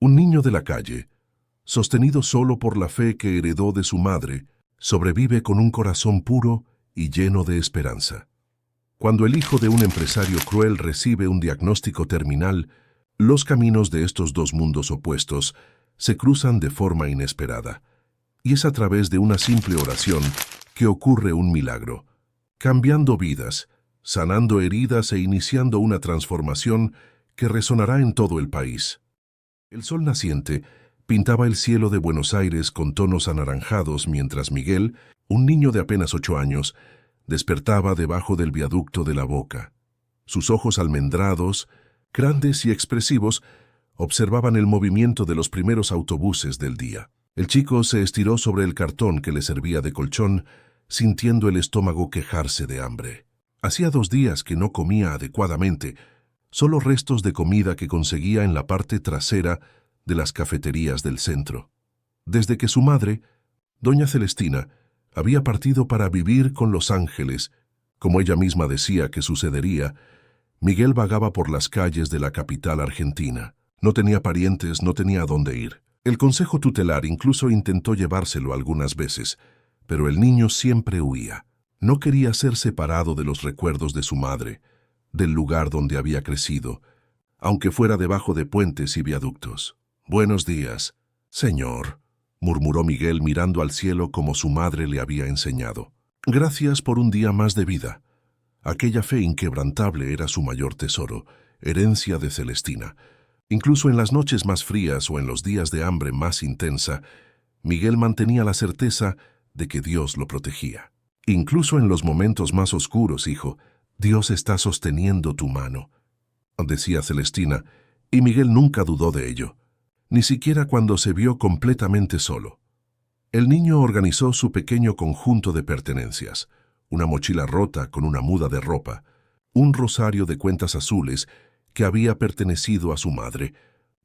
Un niño de la calle, sostenido solo por la fe que heredó de su madre, sobrevive con un corazón puro y lleno de esperanza. Cuando el hijo de un empresario cruel recibe un diagnóstico terminal, los caminos de estos dos mundos opuestos se cruzan de forma inesperada. Y es a través de una simple oración que ocurre un milagro, cambiando vidas, sanando heridas e iniciando una transformación que resonará en todo el país. El sol naciente pintaba el cielo de Buenos Aires con tonos anaranjados mientras Miguel, un niño de apenas 8 años, despertaba debajo del viaducto de la Boca. Sus ojos almendrados, grandes y expresivos, observaban el movimiento de los primeros autobuses del día. El chico se estiró sobre el cartón que le servía de colchón, sintiendo el estómago quejarse de hambre. Hacía 2 días que no comía adecuadamente, solo restos de comida que conseguía en la parte trasera de las cafeterías del centro. Desde que su madre, doña Celestina, había partido para vivir con los ángeles, como ella misma decía que sucedería, Miguel vagaba por las calles de la capital argentina. No tenía parientes, no tenía a dónde ir. El consejo tutelar incluso intentó llevárselo algunas veces, pero el niño siempre huía. No quería ser separado de los recuerdos de su madre, del lugar donde había crecido, aunque fuera debajo de puentes y viaductos. «Buenos días, señor», murmuró Miguel mirando al cielo como su madre le había enseñado. «Gracias por un día más de vida». Aquella fe inquebrantable era su mayor tesoro, herencia de Celestina. Incluso en las noches más frías o en los días de hambre más intensa, Miguel mantenía la certeza de que Dios lo protegía. «Incluso en los momentos más oscuros, hijo, Dios está sosteniendo tu mano», decía Celestina, y Miguel nunca dudó de ello, ni siquiera cuando se vio completamente solo. El niño organizó su pequeño conjunto de pertenencias, una mochila rota con una muda de ropa, un rosario de cuentas azules que había pertenecido a su madre,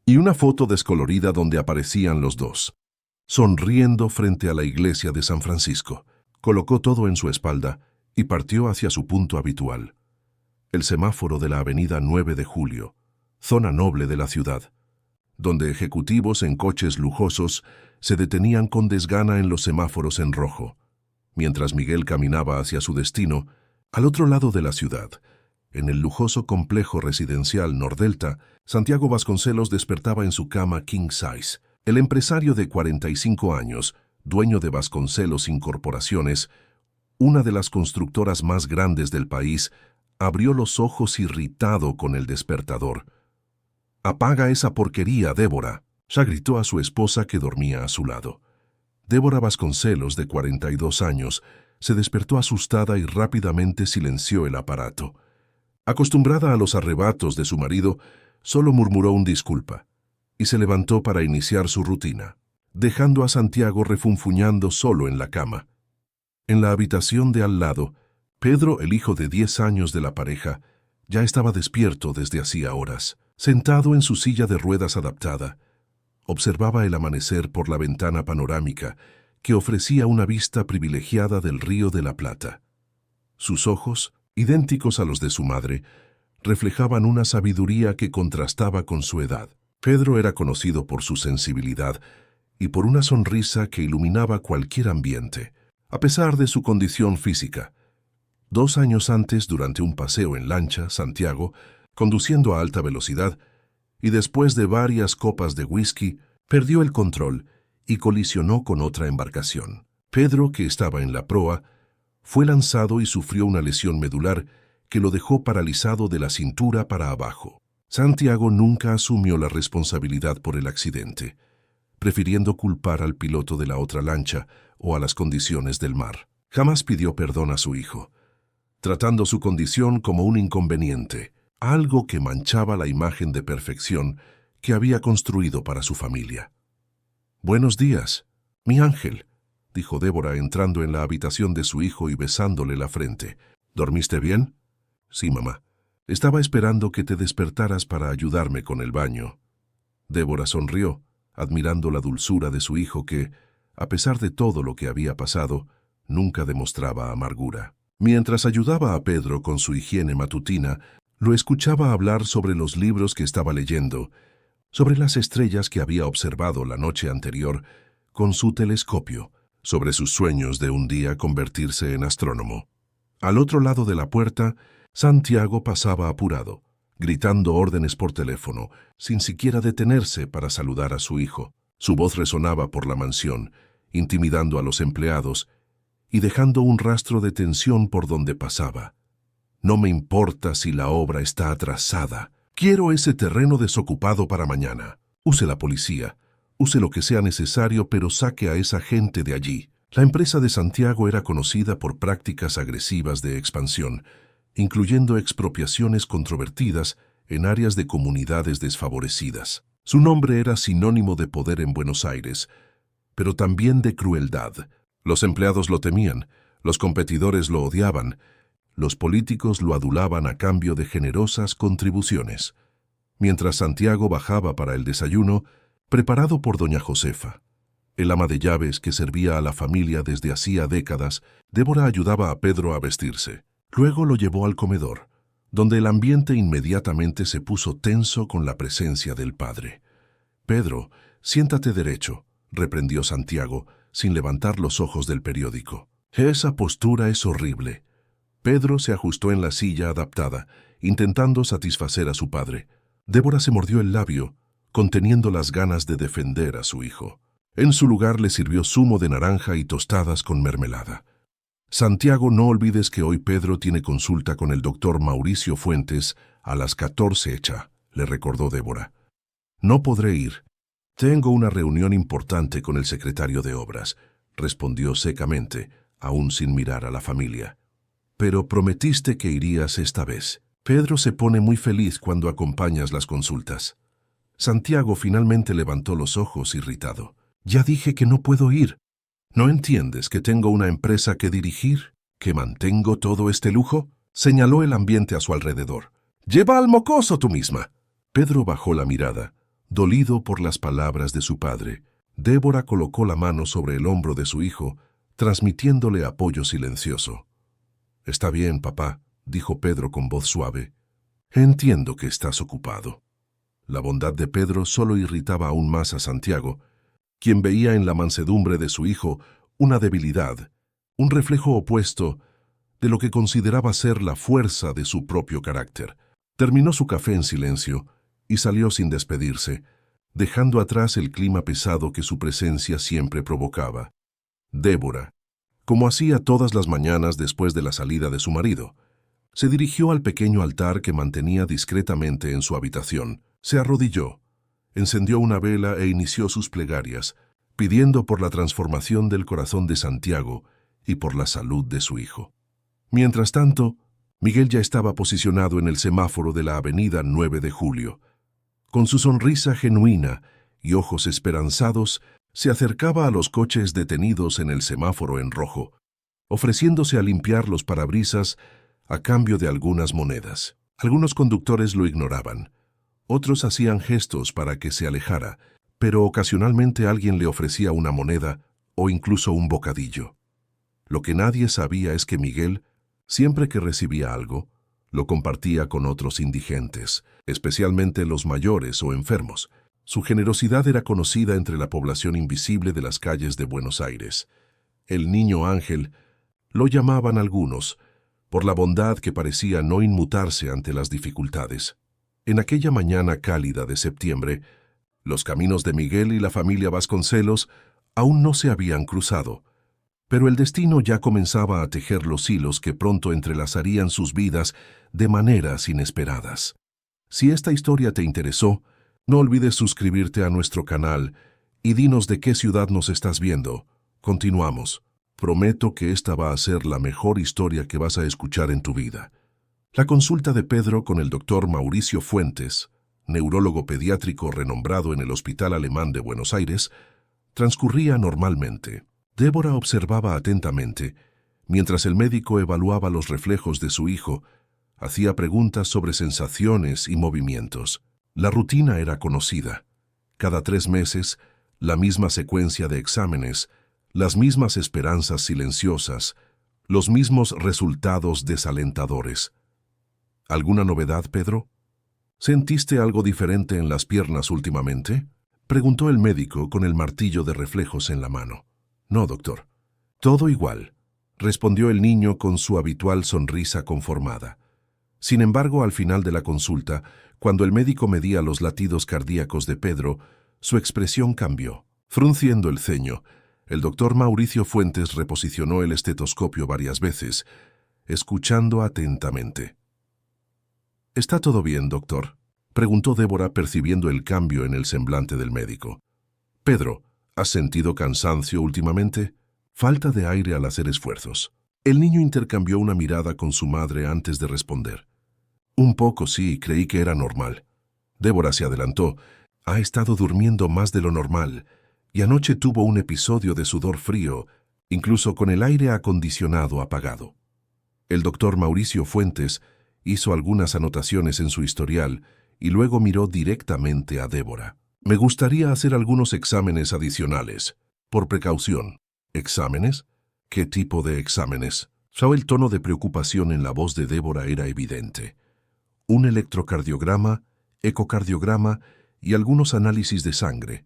y una foto descolorida donde aparecían los dos, sonriendo frente a la iglesia de San Francisco. Colocó todo en su espalda y partió hacia su punto habitual, el semáforo de la avenida 9 de Julio, zona noble de la ciudad, donde ejecutivos en coches lujosos se detenían con desgana en los semáforos en rojo. Mientras Miguel caminaba hacia su destino, al otro lado de la ciudad, en el lujoso complejo residencial Nordelta, Santiago Vasconcelos despertaba en su cama king size. El empresario de 45 años, dueño de Vasconcelos Incorporaciones, una de las constructoras más grandes del país, abrió los ojos irritado con el despertador. «Apaga esa porquería, Débora», ya gritó a su esposa que dormía a su lado. Débora Vasconcelos, de 42 años, se despertó asustada y rápidamente silenció el aparato. Acostumbrada a los arrebatos de su marido, solo murmuró un disculpa y se levantó para iniciar su rutina, dejando a Santiago refunfuñando solo en la cama. En la habitación de al lado, Pedro, el hijo de 10 años de la pareja, ya estaba despierto desde hacía horas. Sentado en su silla de ruedas adaptada, observaba el amanecer por la ventana panorámica que ofrecía una vista privilegiada del Río de la Plata. Sus ojos, idénticos a los de su madre, reflejaban una sabiduría que contrastaba con su edad. Pedro era conocido por su sensibilidad y por una sonrisa que iluminaba cualquier ambiente, a pesar de su condición física. 2 años antes, durante un paseo en lancha, Santiago, conduciendo a alta velocidad, y después de varias copas de whisky, perdió el control y colisionó con otra embarcación. Pedro, que estaba en la proa, fue lanzado y sufrió una lesión medular que lo dejó paralizado de la cintura para abajo. Santiago nunca asumió la responsabilidad por el accidente, prefiriendo culpar al piloto de la otra lancha o a las condiciones del mar. Jamás pidió perdón a su hijo, tratando su condición como un inconveniente, algo que manchaba la imagen de perfección que había construido para su familia. «Buenos días, mi ángel», dijo Débora entrando en la habitación de su hijo y besándole la frente. «¿Dormiste bien?» «Sí, mamá. Estaba esperando que te despertaras para ayudarme con el baño». Débora sonrió, admirando la dulzura de su hijo que, a pesar de todo lo que había pasado, nunca demostraba amargura. Mientras ayudaba a Pedro con su higiene matutina, lo escuchaba hablar sobre los libros que estaba leyendo sobre las estrellas que había observado la noche anterior con su telescopio, sobre sus sueños de un día convertirse en astrónomo. Al otro lado de la puerta, Santiago pasaba apurado, gritando órdenes por teléfono, sin siquiera detenerse para saludar a su hijo. Su voz resonaba por la mansión, intimidando a los empleados y dejando un rastro de tensión por donde pasaba. No me importa si la obra está atrasada. Quiero ese terreno desocupado para mañana. Use la policía, use lo que sea necesario, pero saque a esa gente de allí. La empresa de Santiago era conocida por prácticas agresivas de expansión, incluyendo expropiaciones controvertidas en áreas de comunidades desfavorecidas. Su nombre era sinónimo de poder en Buenos Aires, pero también de crueldad. Los empleados lo temían, los competidores lo odiaban, los políticos lo adulaban a cambio de generosas contribuciones. Mientras Santiago bajaba para el desayuno, preparado por doña Josefa, el ama de llaves que servía a la familia desde hacía décadas, Débora ayudaba a Pedro a vestirse. Luego lo llevó al comedor, donde el ambiente inmediatamente se puso tenso con la presencia del padre. «Pedro, siéntate derecho», reprendió Santiago, sin levantar los ojos del periódico. «Esa postura es horrible». Pedro se ajustó en la silla adaptada, intentando satisfacer a su padre. Débora se mordió el labio, conteniendo las ganas de defender a su hijo. En su lugar le sirvió zumo de naranja y tostadas con mermelada. «Santiago, no olvides que hoy Pedro tiene consulta con el doctor Mauricio Fuentes a las 14 hecha», le recordó Débora. «No podré ir. Tengo una reunión importante con el secretario de Obras», respondió secamente, aún sin mirar a la familia. «Pero prometiste que irías esta vez. Pedro se pone muy feliz cuando acompañas las consultas». Santiago finalmente levantó los ojos irritado. «Ya dije que no puedo ir. ¿No entiendes que tengo una empresa que dirigir? ¿Que mantengo todo este lujo?», señaló el ambiente a su alrededor. «Lleva al mocoso tú misma». Pedro bajó la mirada, dolido por las palabras de su padre. Débora colocó la mano sobre el hombro de su hijo, transmitiéndole apoyo silencioso. «Está bien, papá», dijo Pedro con voz suave. «Entiendo que estás ocupado». La bondad de Pedro solo irritaba aún más a Santiago, quien veía en la mansedumbre de su hijo una debilidad, un reflejo opuesto de lo que consideraba ser la fuerza de su propio carácter. Terminó su café en silencio y salió sin despedirse, dejando atrás el clima pesado que su presencia siempre provocaba. Débora, como hacía todas las mañanas después de la salida de su marido, se dirigió al pequeño altar que mantenía discretamente en su habitación. Se arrodilló, encendió una vela e inició sus plegarias, pidiendo por la transformación del corazón de Santiago y por la salud de su hijo. Mientras tanto, Miguel ya estaba posicionado en el semáforo de la avenida 9 de Julio. Con su sonrisa genuina y ojos esperanzados, se acercaba a los coches detenidos en el semáforo en rojo, ofreciéndose a limpiar los parabrisas a cambio de algunas monedas. Algunos conductores lo ignoraban. Otros hacían gestos para que se alejara, pero ocasionalmente alguien le ofrecía una moneda o incluso un bocadillo. Lo que nadie sabía es que Miguel, siempre que recibía algo, lo compartía con otros indigentes, especialmente los mayores o enfermos. Su generosidad era conocida entre la población invisible de las calles de Buenos Aires. El niño ángel, lo llamaban algunos, por la bondad que parecía no inmutarse ante las dificultades. En aquella mañana cálida de septiembre, los caminos de Miguel y la familia Vasconcelos aún no se habían cruzado, pero el destino ya comenzaba a tejer los hilos que pronto entrelazarían sus vidas de maneras inesperadas. Si esta historia te interesó, no olvides suscribirte a nuestro canal y dinos de qué ciudad nos estás viendo. Continuamos. Prometo que esta va a ser la mejor historia que vas a escuchar en tu vida. La consulta de Pedro con el doctor Mauricio Fuentes, neurólogo pediátrico renombrado en el Hospital Alemán de Buenos Aires, transcurría normalmente. Débora observaba atentamente, mientras el médico evaluaba los reflejos de su hijo, hacía preguntas sobre sensaciones y movimientos. La rutina era conocida. Cada 3 meses, la misma secuencia de exámenes, las mismas esperanzas silenciosas, los mismos resultados desalentadores. ¿Alguna novedad, Pedro? ¿Sentiste algo diferente en las piernas últimamente? Preguntó el médico con el martillo de reflejos en la mano. No, doctor. Todo igual, respondió el niño con su habitual sonrisa conformada. Sin embargo, al final de la consulta, cuando el médico medía los latidos cardíacos de Pedro, su expresión cambió. Frunciendo el ceño, el doctor Mauricio Fuentes reposicionó el estetoscopio varias veces, escuchando atentamente. ¿Está todo bien, doctor?, preguntó Débora percibiendo el cambio en el semblante del médico. Pedro, ¿has sentido cansancio últimamente? Falta de aire al hacer esfuerzos. El niño intercambió una mirada con su madre antes de responder. Un poco, sí, creí que era normal. Débora se adelantó. Ha estado durmiendo más de lo normal, y anoche tuvo un episodio de sudor frío, incluso con el aire acondicionado apagado. El doctor Mauricio Fuentes hizo algunas anotaciones en su historial y luego miró directamente a Débora. Me gustaría hacer algunos exámenes adicionales, por precaución. ¿Exámenes? ¿Qué tipo de exámenes? El tono de preocupación en la voz de Débora era evidente. Un electrocardiograma, ecocardiograma y algunos análisis de sangre,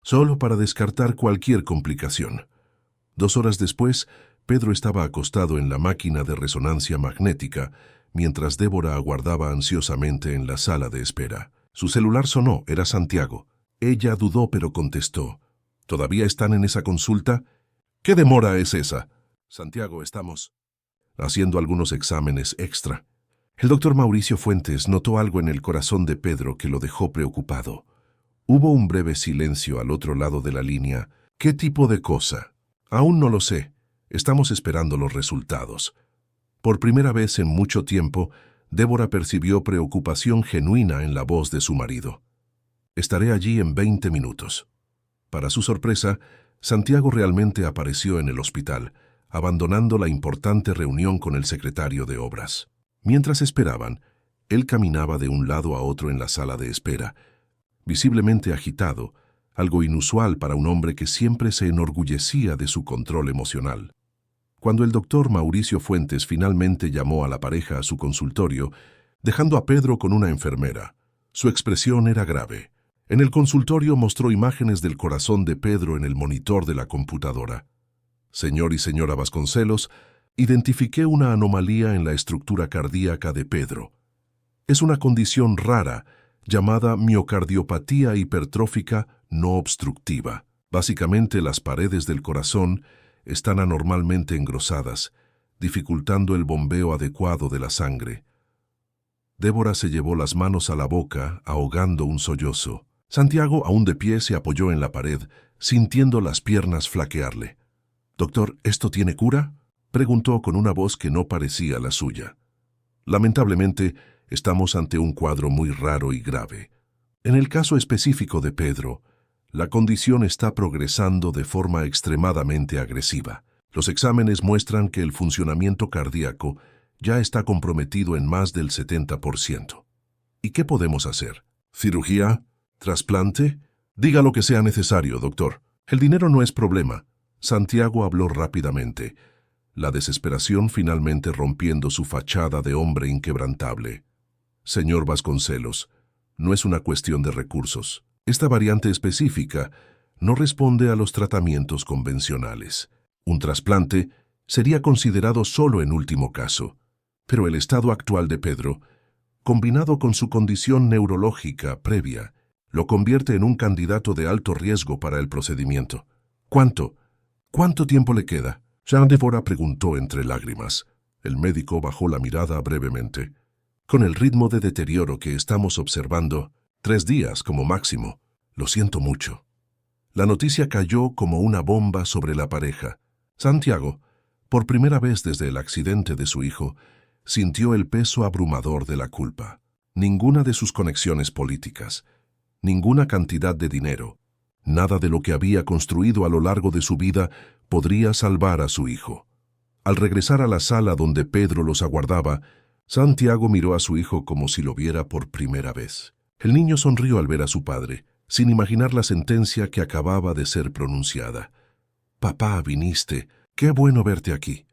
solo para descartar cualquier complicación. 2 horas después, Pedro estaba acostado en la máquina de resonancia magnética, mientras Débora aguardaba ansiosamente en la sala de espera. Su celular sonó, era Santiago. Ella dudó pero contestó. ¿Todavía están en esa consulta? ¿Qué demora es esa? Santiago, estamos haciendo algunos exámenes extra. El doctor Mauricio Fuentes notó algo en el corazón de Pedro que lo dejó preocupado. Hubo un breve silencio al otro lado de la línea. ¿Qué tipo de cosa? Aún no lo sé. Estamos esperando los resultados. Por primera vez en mucho tiempo, Débora percibió preocupación genuina en la voz de su marido. Estaré allí en 20 minutos. Para su sorpresa, Santiago realmente apareció en el hospital, abandonando la importante reunión con el secretario de Obras. Mientras esperaban, él caminaba de un lado a otro en la sala de espera, visiblemente agitado, algo inusual para un hombre que siempre se enorgullecía de su control emocional. Cuando el doctor Mauricio Fuentes finalmente llamó a la pareja a su consultorio, dejando a Pedro con una enfermera, su expresión era grave. En el consultorio mostró imágenes del corazón de Pedro en el monitor de la computadora. Señor y señora Vasconcelos, identifiqué una anomalía en la estructura cardíaca de Pedro. Es una condición rara llamada miocardiopatía hipertrófica no obstructiva. Básicamente, las paredes del corazón están anormalmente engrosadas, dificultando el bombeo adecuado de la sangre. Débora se llevó las manos a la boca, ahogando un sollozo. Santiago, aún de pie, se apoyó en la pared, sintiendo las piernas flaquearle. «Doctor, ¿esto tiene cura?», preguntó con una voz que no parecía la suya. «Lamentablemente, estamos ante un cuadro muy raro y grave. En el caso específico de Pedro, la condición está progresando de forma extremadamente agresiva. Los exámenes muestran que el funcionamiento cardíaco ya está comprometido en más del 70%. ¿Y qué podemos hacer? ¿Cirugía? ¿Trasplante? Diga lo que sea necesario, doctor. El dinero no es problema». Santiago habló rápidamente, la desesperación finalmente rompiendo su fachada de hombre inquebrantable. «Señor Vasconcelos, no es una cuestión de recursos. Esta variante específica no responde a los tratamientos convencionales. Un trasplante sería considerado solo en último caso, pero el estado actual de Pedro, combinado con su condición neurológica previa, lo convierte en un candidato de alto riesgo para el procedimiento. ¿Cuánto tiempo le queda?», Jean Débora preguntó entre lágrimas. El médico bajó la mirada brevemente. «Con el ritmo de deterioro que estamos observando, 3 días como máximo. Lo siento mucho». La noticia cayó como una bomba sobre la pareja. Santiago, por primera vez desde el accidente de su hijo, sintió el peso abrumador de la culpa. Ninguna de sus conexiones políticas, ninguna cantidad de dinero, nada de lo que había construido a lo largo de su vida podría salvar a su hijo. Al regresar a la sala donde Pedro los aguardaba, Santiago miró a su hijo como si lo viera por primera vez. El niño sonrió al ver a su padre, sin imaginar la sentencia que acababa de ser pronunciada. «Papá, viniste. Qué bueno verte aquí».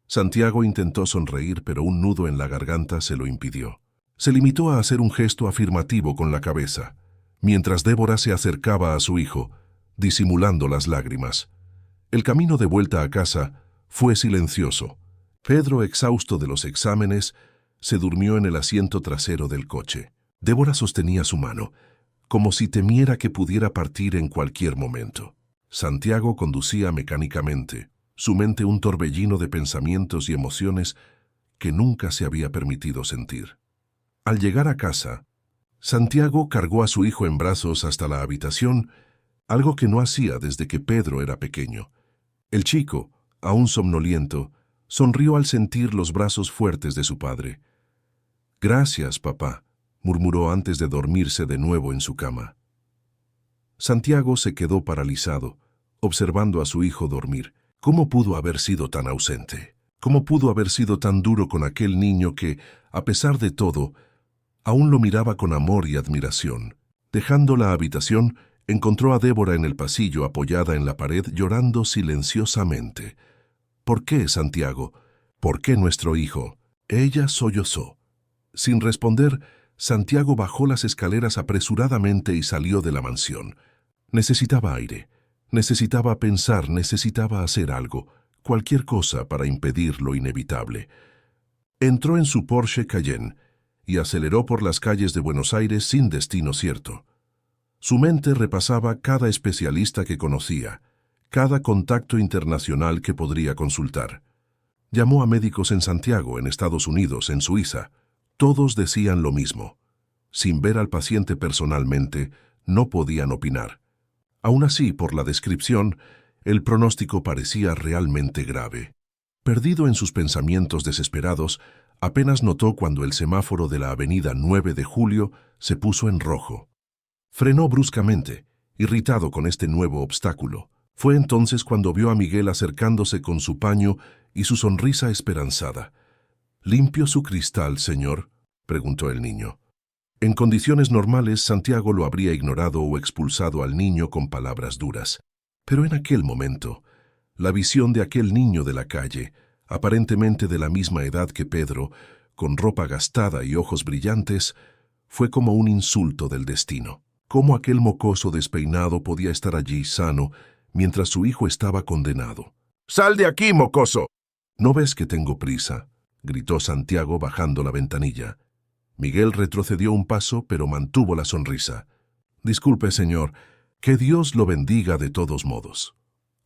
Santiago intentó sonreír, pero un nudo en la garganta se lo impidió. Se limitó a hacer un gesto afirmativo con la cabeza, mientras Débora se acercaba a su hijo, disimulando las lágrimas. El camino de vuelta a casa fue silencioso. Pedro, exhausto de los exámenes, se durmió en el asiento trasero del coche. Débora sostenía su mano, como si temiera que pudiera partir en cualquier momento. Santiago conducía mecánicamente, su mente un torbellino de pensamientos y emociones que nunca se había permitido sentir. Al llegar a casa, Santiago cargó a su hijo en brazos hasta la habitación, algo que no hacía desde que Pedro era pequeño. El chico, aún somnoliento, sonrió al sentir los brazos fuertes de su padre. «Gracias, papá», murmuró antes de dormirse de nuevo en su cama. Santiago se quedó paralizado, observando a su hijo dormir. ¿Cómo pudo haber sido tan ausente? ¿Cómo pudo haber sido tan duro con aquel niño que, a pesar de todo, aún lo miraba con amor y admiración? Dejando la habitación, encontró a Débora en el pasillo apoyada en la pared llorando silenciosamente. «¿Por qué, Santiago? ¿Por qué nuestro hijo?» Ella sollozó. Sin responder, Santiago bajó las escaleras apresuradamente y salió de la mansión. Necesitaba aire, necesitaba pensar, necesitaba hacer algo, cualquier cosa para impedir lo inevitable. Entró en su Porsche Cayenne y aceleró por las calles de Buenos Aires sin destino cierto. Su mente repasaba cada especialista que conocía, cada contacto internacional que podría consultar. Llamó a médicos en Santiago, en Estados Unidos, en Suiza. Todos decían lo mismo. Sin ver al paciente personalmente, no podían opinar. Aún así, por la descripción, el pronóstico parecía realmente grave. Perdido en sus pensamientos desesperados, apenas notó cuando el semáforo de la avenida 9 de Julio se puso en rojo. Frenó bruscamente, irritado con este nuevo obstáculo. Fue entonces cuando vio a Miguel acercándose con su paño y su sonrisa esperanzada. «¿Limpio su cristal, señor?», preguntó el niño. En condiciones normales, Santiago lo habría ignorado o expulsado al niño con palabras duras. Pero en aquel momento, la visión de aquel niño de la calle, aparentemente de la misma edad que Pedro, con ropa gastada y ojos brillantes, fue como un insulto del destino. ¿Cómo aquel mocoso despeinado podía estar allí sano mientras su hijo estaba condenado? «¡Sal de aquí, mocoso!». «¿No ves que tengo prisa?», gritó Santiago bajando la ventanilla. Miguel retrocedió un paso, pero mantuvo la sonrisa. «Disculpe, señor, que Dios lo bendiga de todos modos».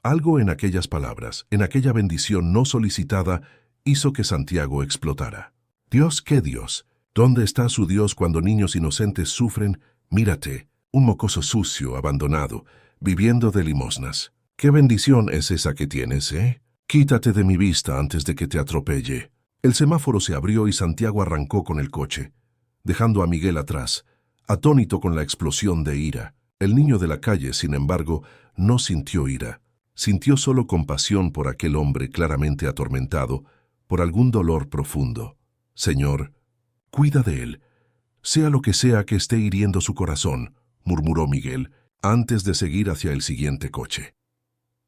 Algo en aquellas palabras, en aquella bendición no solicitada, hizo que Santiago explotara. «¿Dios qué Dios? ¿Dónde está su Dios cuando niños inocentes sufren? Mírate, un mocoso sucio, abandonado, viviendo de limosnas. ¿Qué bendición es esa que tienes, eh? Quítate de mi vista antes de que te atropelle». El semáforo se abrió y Santiago arrancó con el coche, dejando a Miguel atrás, atónito con la explosión de ira. El niño de la calle, sin embargo, no sintió ira. Sintió solo compasión por aquel hombre claramente atormentado, por algún dolor profundo. «Señor, cuida de él, sea lo que sea que esté hiriendo su corazón», murmuró Miguel, antes de seguir hacia el siguiente coche.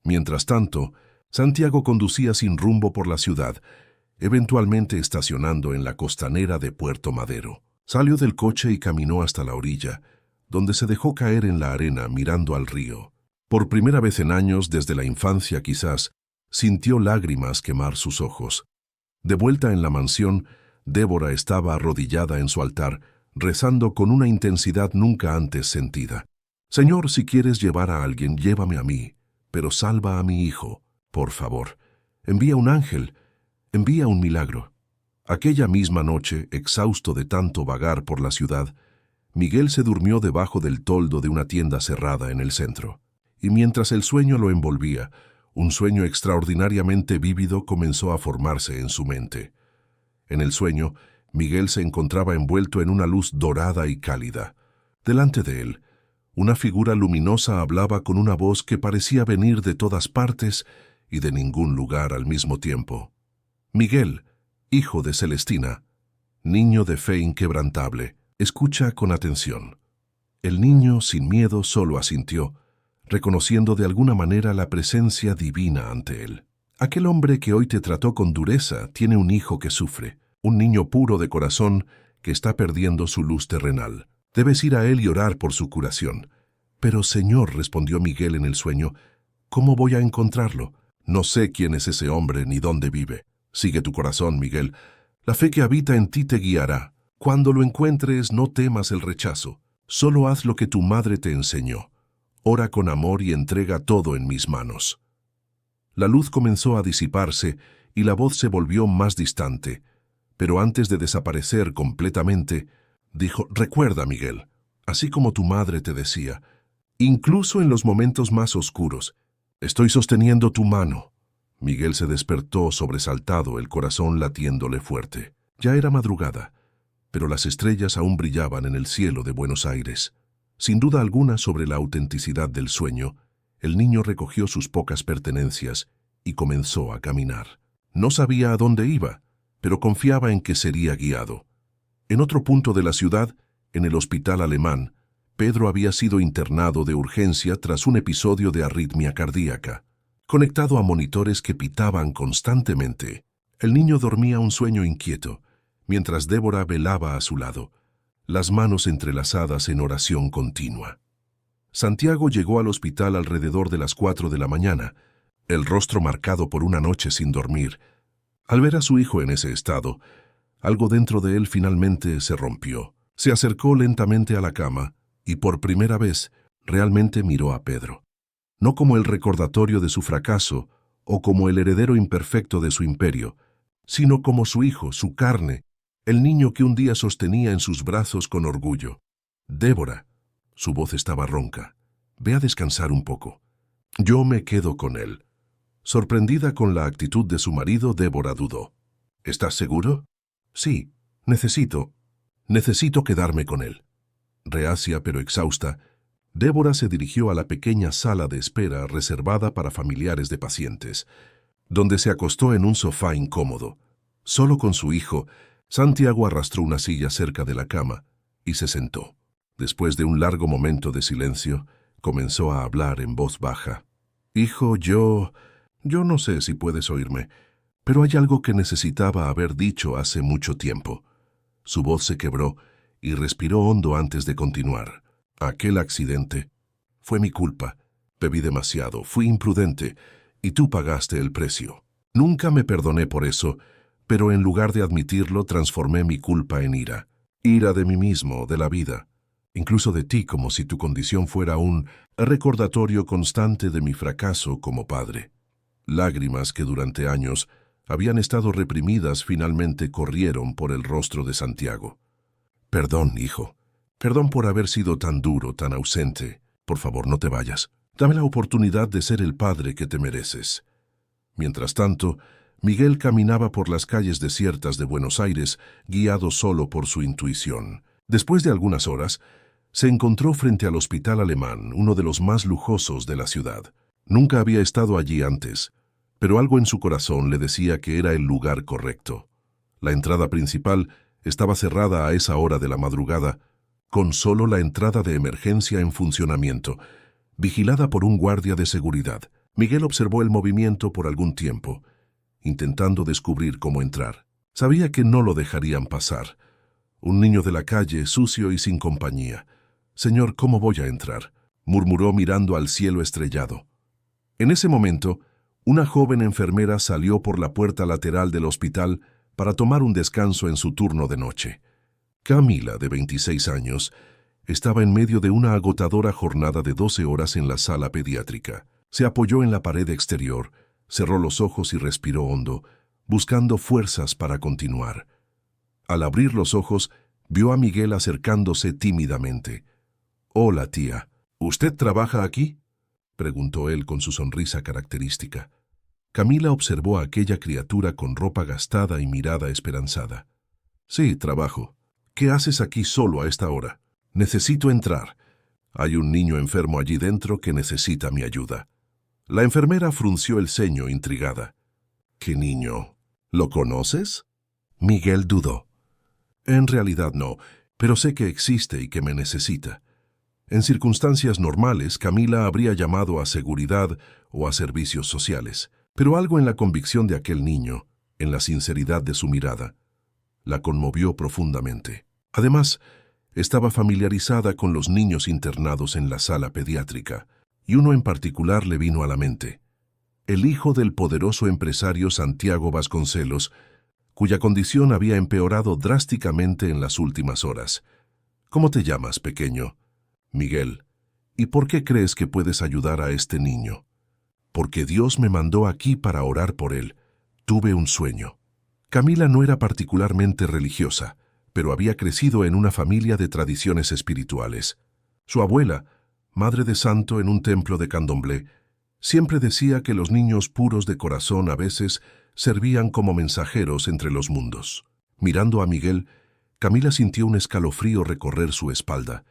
Mientras tanto, Santiago conducía sin rumbo por la ciudad, eventualmente estacionando en la costanera de Puerto Madero. Salió del coche y caminó hasta la orilla, donde se dejó caer en la arena mirando al río. Por primera vez en años, desde la infancia quizás, sintió lágrimas quemar sus ojos. De vuelta en la mansión, Débora estaba arrodillada en su altar, rezando con una intensidad nunca antes sentida. «Señor, si quieres llevar a alguien, llévame a mí, pero salva a mi hijo, por favor. Envía un ángel, envía un milagro». Aquella misma noche, exhausto de tanto vagar por la ciudad, Miguel se durmió debajo del toldo de una tienda cerrada en el centro. Y mientras el sueño lo envolvía, un sueño extraordinariamente vívido comenzó a formarse en su mente. En el sueño, Miguel se encontraba envuelto en una luz dorada y cálida. Delante de él, una figura luminosa hablaba con una voz que parecía venir de todas partes y de ningún lugar al mismo tiempo. «Miguel, hijo de Celestina, niño de fe inquebrantable, escucha con atención». El niño, sin miedo, solo asintió, reconociendo de alguna manera la presencia divina ante él. «Aquel hombre que hoy te trató con dureza tiene un hijo que sufre, un niño puro de corazón que está perdiendo su luz terrenal. Debes ir a él y orar por su curación. Pero, Señor, respondió Miguel en el sueño, ¿cómo voy a encontrarlo? No sé quién es ese hombre ni dónde vive. Sigue tu corazón, Miguel. La fe que habita en ti te guiará. Cuando lo encuentres, no temas el rechazo. Solo haz lo que tu madre te enseñó. Ora con amor y entrega todo en mis manos. La luz comenzó a disiparse y la voz se volvió más distante. Pero antes de desaparecer completamente, dijo, recuerda, Miguel, así como tu madre te decía, incluso en los momentos más oscuros, estoy sosteniendo tu mano. Miguel se despertó sobresaltado, el corazón latiéndole fuerte. Ya era madrugada, pero las estrellas aún brillaban en el cielo de Buenos Aires. Sin duda alguna sobre la autenticidad del sueño, el niño recogió sus pocas pertenencias y comenzó a caminar. No sabía a dónde iba, pero confiaba en que sería guiado. En otro punto de la ciudad, en el hospital alemán, Pedro había sido internado de urgencia tras un episodio de arritmia cardíaca. Conectado a monitores que pitaban constantemente, el niño dormía un sueño inquieto, mientras Débora velaba a su lado, las manos entrelazadas en oración continua. Santiago llegó al hospital alrededor de las 4 de la mañana, el rostro marcado por una noche sin dormir. Al ver a su hijo en ese estado, algo dentro de él finalmente se rompió. Se acercó lentamente a la cama y por primera vez realmente miró a Pedro. No como el recordatorio de su fracaso o como el heredero imperfecto de su imperio, sino como su hijo, su carne, el niño que un día sostenía en sus brazos con orgullo. Débora, su voz estaba ronca, ve a descansar un poco. Yo me quedo con él. Sorprendida con la actitud de su marido, Débora dudó. ¿Estás seguro? Sí, necesito quedarme con él. Reacia pero exhausta, Débora se dirigió a la pequeña sala de espera reservada para familiares de pacientes, donde se acostó en un sofá incómodo. Solo con su hijo, Santiago arrastró una silla cerca de la cama y se sentó. Después de un largo momento de silencio, comenzó a hablar en voz baja. Hijo, yo no sé si puedes oírme, pero hay algo que necesitaba haber dicho hace mucho tiempo. Su voz se quebró y respiró hondo antes de continuar. Aquel accidente fue mi culpa. Bebí demasiado, fui imprudente, y tú pagaste el precio. Nunca me perdoné por eso, pero en lugar de admitirlo, transformé mi culpa en ira. Ira de mí mismo, de la vida, incluso de ti, como si tu condición fuera un recordatorio constante de mi fracaso como padre. Lágrimas que durante años habían estado reprimidas finalmente corrieron por el rostro de Santiago. Perdón, hijo. Perdón por haber sido tan duro, tan ausente. Por favor, no te vayas. Dame la oportunidad de ser el padre que te mereces. Mientras tanto, Miguel caminaba por las calles desiertas de Buenos Aires, guiado solo por su intuición. Después de algunas horas, se encontró frente al hospital alemán, uno de los más lujosos de la ciudad. Nunca había estado allí antes, pero algo en su corazón le decía que era el lugar correcto. La entrada principal estaba cerrada a esa hora de la madrugada, con solo la entrada de emergencia en funcionamiento, vigilada por un guardia de seguridad. Miguel observó el movimiento por algún tiempo, intentando descubrir cómo entrar. Sabía que no lo dejarían pasar. Un niño de la calle, sucio y sin compañía. «Señor, ¿cómo voy a entrar?», murmuró mirando al cielo estrellado. En ese momento, una joven enfermera salió por la puerta lateral del hospital para tomar un descanso en su turno de noche. Camila, de 26 años, estaba en medio de una agotadora jornada de 12 horas en la sala pediátrica. Se apoyó en la pared exterior, cerró los ojos y respiró hondo, buscando fuerzas para continuar. Al abrir los ojos, vio a Miguel acercándose tímidamente. «Hola, tía. ¿Usted trabaja aquí?», preguntó él con su sonrisa característica. Camila observó a aquella criatura con ropa gastada y mirada esperanzada. «Sí, trabajo. ¿Qué haces aquí solo a esta hora?». «Necesito entrar. Hay un niño enfermo allí dentro que necesita mi ayuda». La enfermera frunció el ceño, intrigada. «¿Qué niño? ¿Lo conoces?». Miguel dudó. «En realidad no, pero sé que existe y que me necesita». En circunstancias normales, Camila habría llamado a seguridad o a servicios sociales, pero algo en la convicción de aquel niño, en la sinceridad de su mirada, la conmovió profundamente. Además, estaba familiarizada con los niños internados en la sala pediátrica, y uno en particular le vino a la mente: el hijo del poderoso empresario Santiago Vasconcelos, cuya condición había empeorado drásticamente en las últimas horas. ¿Cómo te llamas, pequeño? Miguel. ¿Y por qué crees que puedes ayudar a este niño? Porque Dios me mandó aquí para orar por él. Tuve un sueño. Camila no era particularmente religiosa, pero había crecido en una familia de tradiciones espirituales. Su abuela, madre de santo en un templo de Candomblé, siempre decía que los niños puros de corazón a veces servían como mensajeros entre los mundos. Mirando a Miguel, Camila sintió un escalofrío recorrer su espalda,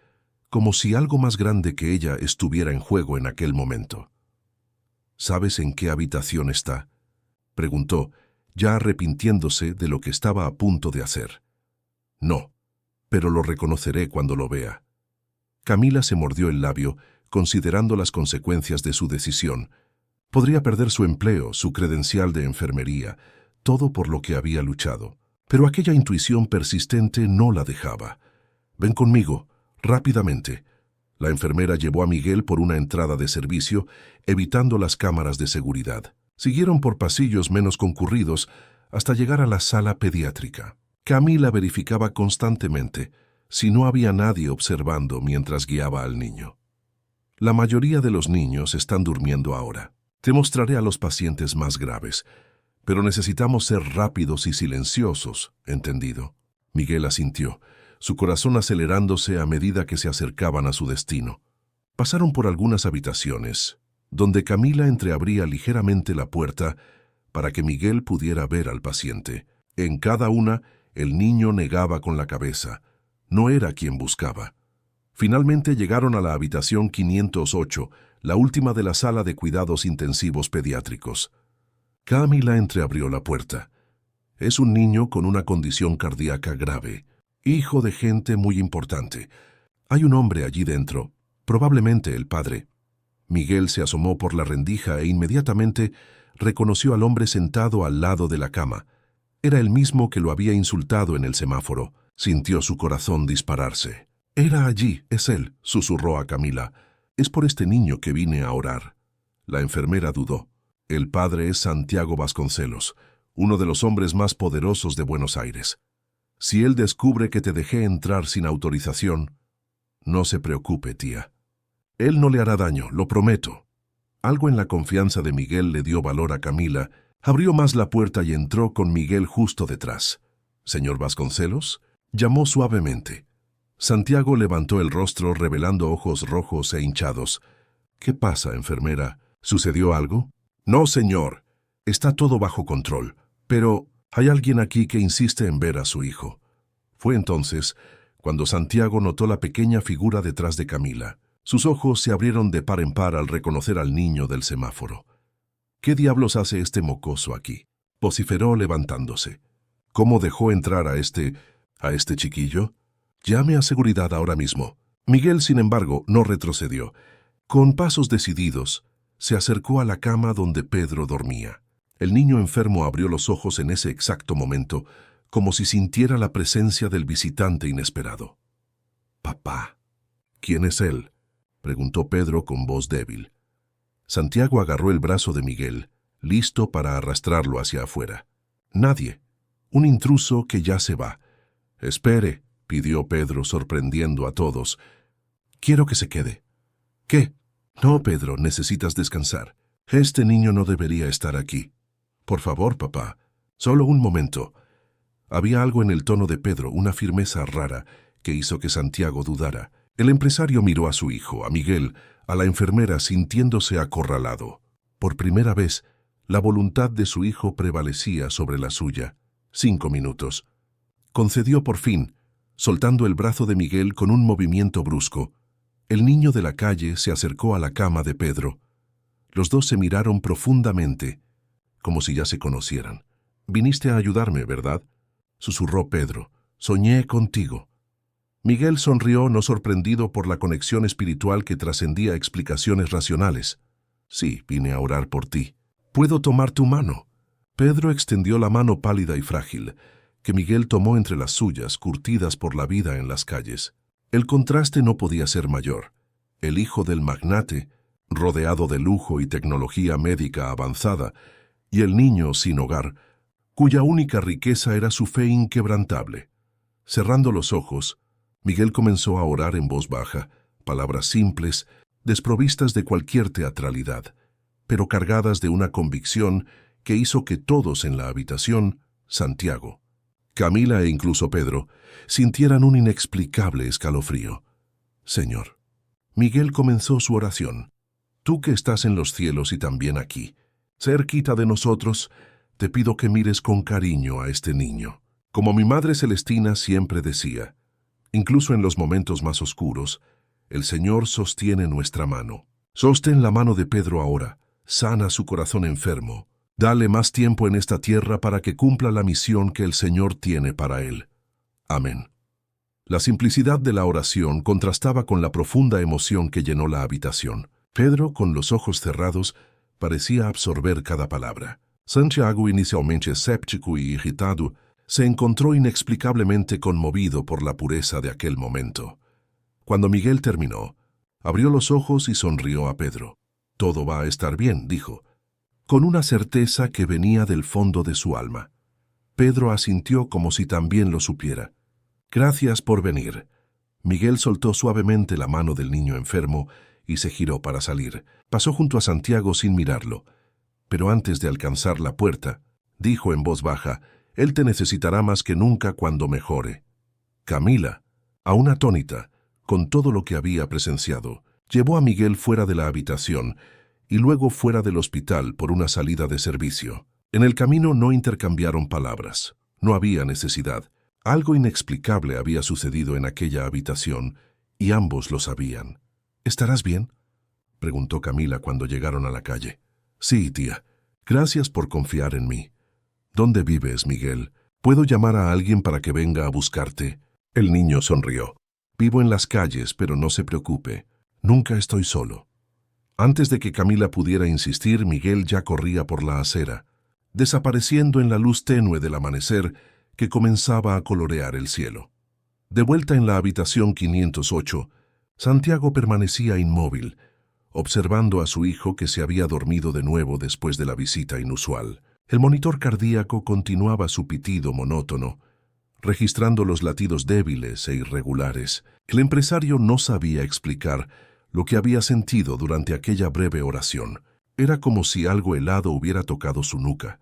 como si algo más grande que ella estuviera en juego en aquel momento. ¿Sabes en qué habitación está?, preguntó, ya arrepintiéndose de lo que estaba a punto de hacer. No, pero lo reconoceré cuando lo vea. Camila se mordió el labio, considerando las consecuencias de su decisión. Podría perder su empleo, su credencial de enfermería, todo por lo que había luchado. Pero aquella intuición persistente no la dejaba. «Ven conmigo, rápidamente». La enfermera llevó a Miguel por una entrada de servicio, evitando las cámaras de seguridad. Siguieron por pasillos menos concurridos hasta llegar a la sala pediátrica. Camila verificaba constantemente si no había nadie observando mientras guiaba al niño. La mayoría de los niños están durmiendo ahora. Te mostraré a los pacientes más graves, pero necesitamos ser rápidos y silenciosos, ¿entendido? Miguel asintió, su corazón acelerándose a medida que se acercaban a su destino. Pasaron por algunas habitaciones, donde Camila entreabría ligeramente la puerta para que Miguel pudiera ver al paciente. En cada una, el niño negaba con la cabeza. No era quien buscaba. Finalmente llegaron a la habitación 508, la última de la sala de cuidados intensivos pediátricos. Camila entreabrió la puerta. Es un niño con una condición cardíaca grave, hijo de gente muy importante. Hay un hombre allí dentro, probablemente el padre. Miguel se asomó por la rendija e inmediatamente reconoció al hombre sentado al lado de la cama. Era el mismo que lo había insultado en el semáforo. Sintió su corazón dispararse. «Era allí, es él», susurró a Camila. «Es por este niño que vine a orar». La enfermera dudó. «El padre es Santiago Vasconcelos, uno de los hombres más poderosos de Buenos Aires. Si él descubre que te dejé entrar sin autorización...». «No se preocupe, tía. Él no le hará daño, lo prometo». Algo en la confianza de Miguel le dio valor a Camila. Abrió más la puerta y entró con Miguel justo detrás. «¿Señor Vasconcelos?», llamó suavemente. Santiago levantó el rostro revelando ojos rojos e hinchados. «¿Qué pasa, enfermera? ¿Sucedió algo?» «No, señor. Está todo bajo control. Pero hay alguien aquí que insiste en ver a su hijo». Fue entonces cuando Santiago notó la pequeña figura detrás de Camila. Sus ojos se abrieron de par en par al reconocer al niño del semáforo. «¿Qué diablos hace este mocoso aquí?», vociferó levantándose. «¿Cómo dejó entrar a este chiquillo? Llame a seguridad ahora mismo». Miguel, sin embargo, no retrocedió. Con pasos decididos, se acercó a la cama donde Pedro dormía. El niño enfermo abrió los ojos en ese exacto momento, como si sintiera la presencia del visitante inesperado. «Papá». «¿Quién es él?», preguntó Pedro con voz débil. Santiago agarró el brazo de Miguel, listo para arrastrarlo hacia afuera. «Nadie. Un intruso que ya se va». «Espere», pidió Pedro, sorprendiendo a todos. «Quiero que se quede». «¿Qué?». «No, Pedro, necesitas descansar. Este niño no debería estar aquí». «Por favor, papá. Solo un momento». Había algo en el tono de Pedro, una firmeza rara, que hizo que Santiago dudara. El empresario miró a su hijo, a Miguel, a la enfermera, sintiéndose acorralado. Por primera vez, la voluntad de su hijo prevalecía sobre la suya. 5 minutos. Concedió por fin, soltando el brazo de Miguel con un movimiento brusco. El niño de la calle se acercó a la cama de Pedro. Los dos se miraron profundamente, como si ya se conocieran. «Viniste a ayudarme, ¿verdad?», susurró Pedro. «Soñé contigo». Miguel sonrió, no sorprendido por la conexión espiritual que trascendía explicaciones racionales. «Sí, vine a orar por ti. ¿Puedo tomar tu mano?». Pedro extendió la mano pálida y frágil. que Miguel tomó entre las suyas, curtidas por la vida en las calles. El contraste no podía ser mayor. El hijo del magnate, rodeado de lujo y tecnología médica avanzada, y el niño sin hogar, cuya única riqueza era su fe inquebrantable. Cerrando los ojos, Miguel comenzó a orar en voz baja, palabras simples, desprovistas de cualquier teatralidad, pero cargadas de una convicción que hizo que todos en la habitación, Santiago, Camila e incluso Pedro, sintieran un inexplicable escalofrío. Señor, Miguel comenzó su oración. Tú que estás en los cielos y también aquí, cerquita de nosotros, te pido que mires con cariño a este niño. Como mi Madre Celestina siempre decía, incluso en los momentos más oscuros, el Señor sostiene nuestra mano. Sostén la mano de Pedro ahora, sana su corazón enfermo. Dale más tiempo en esta tierra para que cumpla la misión que el Señor tiene para él. Amén. La simplicidad de la oración contrastaba con la profunda emoción que llenó la habitación. Pedro, con los ojos cerrados, parecía absorber cada palabra. Santiago, inicialmente escéptico y irritado, se encontró inexplicablemente conmovido por la pureza de aquel momento. Cuando Miguel terminó, abrió los ojos y sonrió a Pedro. «Todo va a estar bien», dijo, con una certeza que venía del fondo de su alma. Pedro asintió como si también lo supiera. «Gracias por venir». Miguel soltó suavemente la mano del niño enfermo y se giró para salir. Pasó junto a Santiago sin mirarlo, pero antes de alcanzar la puerta, dijo en voz baja, «Él te necesitará más que nunca cuando mejore». Camila, aún atónita, con todo lo que había presenciado, llevó a Miguel fuera de la habitación y luego fuera del hospital por una salida de servicio. En el camino no intercambiaron palabras. No había necesidad. Algo inexplicable había sucedido en aquella habitación y ambos lo sabían. «¿Estarás bien?», preguntó Camila cuando llegaron a la calle. «Sí, tía. Gracias por confiar en mí». «¿Dónde vives, Miguel? ¿Puedo llamar a alguien para que venga a buscarte?» El niño sonrió. «Vivo en las calles, pero no se preocupe. Nunca estoy solo». Antes de que Camila pudiera insistir, Miguel ya corría por la acera, desapareciendo en la luz tenue del amanecer que comenzaba a colorear el cielo. De vuelta en la habitación 508, Santiago permanecía inmóvil, observando a su hijo que se había dormido de nuevo después de la visita inusual. El monitor cardíaco continuaba su pitido monótono, registrando los latidos débiles e irregulares. El empresario no sabía explicar lo que había sentido durante aquella breve oración. Era como si algo helado hubiera tocado su nuca,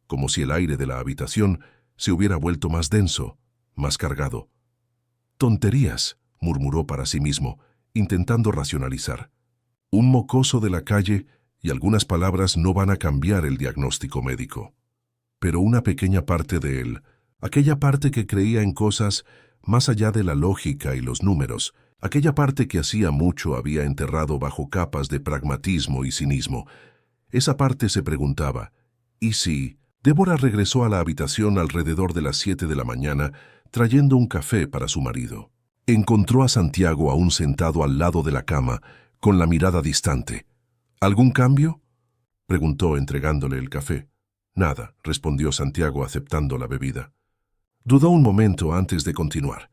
como si el aire de la habitación se hubiera vuelto más denso, más cargado. «Tonterías», murmuró para sí mismo, intentando racionalizar. «Un mocoso de la calle y algunas palabras no van a cambiar el diagnóstico médico». Pero una pequeña parte de él, aquella parte que creía en cosas más allá de la lógica y los números, aquella parte que hacía mucho había enterrado bajo capas de pragmatismo y cinismo, esa parte se preguntaba, ¿y si? Débora regresó a la habitación alrededor de las 7 de la mañana, trayendo un café para su marido. Encontró a Santiago aún sentado al lado de la cama, con la mirada distante. «¿Algún cambio?», preguntó entregándole el café. «Nada», respondió Santiago aceptando la bebida. Dudó un momento antes de continuar.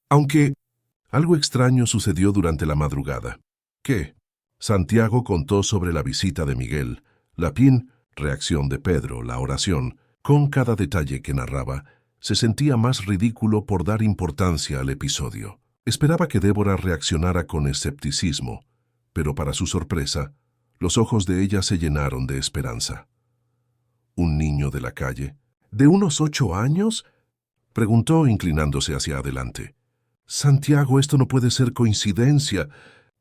«Aunque algo extraño sucedió durante la madrugada». «¿Qué?». Santiago contó sobre la visita de Miguel, la reacción de Pedro, la oración. Con cada detalle que narraba, se sentía más ridículo por dar importancia al episodio. Esperaba que Débora reaccionara con escepticismo, pero para su sorpresa, los ojos de ella se llenaron de esperanza. «¿Un niño de la calle? ¿De unos 8 años?», preguntó inclinándose hacia adelante. «Santiago, esto no puede ser coincidencia.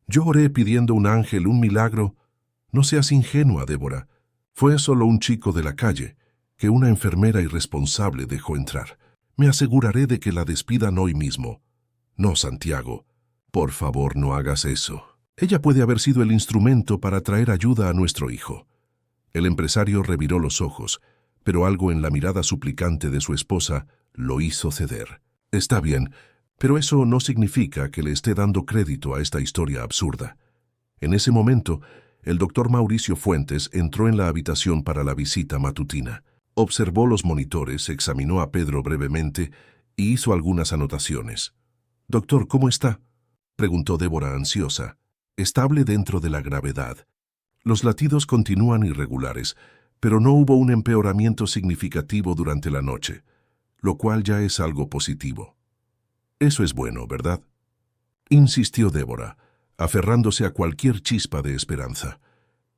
Yo oré pidiendo un ángel, un milagro». «No seas ingenua, Débora. Fue solo un chico de la calle, que una enfermera irresponsable dejó entrar. Me aseguraré de que la despidan hoy mismo». «No, Santiago. Por favor, no hagas eso. Ella puede haber sido el instrumento para traer ayuda a nuestro hijo». El empresario reviró los ojos, pero algo en la mirada suplicante de su esposa lo hizo ceder. «Está bien, pero eso no significa que le esté dando crédito a esta historia absurda». En ese momento, el doctor Mauricio Fuentes entró en la habitación para la visita matutina. Observó los monitores, examinó a Pedro brevemente y hizo algunas anotaciones. «Doctor, ¿cómo está?», preguntó Débora ansiosa. «Estable dentro de la gravedad. Los latidos continúan irregulares, pero no hubo un empeoramiento significativo durante la noche, lo cual ya es algo positivo». «Eso es bueno, ¿verdad?», insistió Débora, aferrándose a cualquier chispa de esperanza.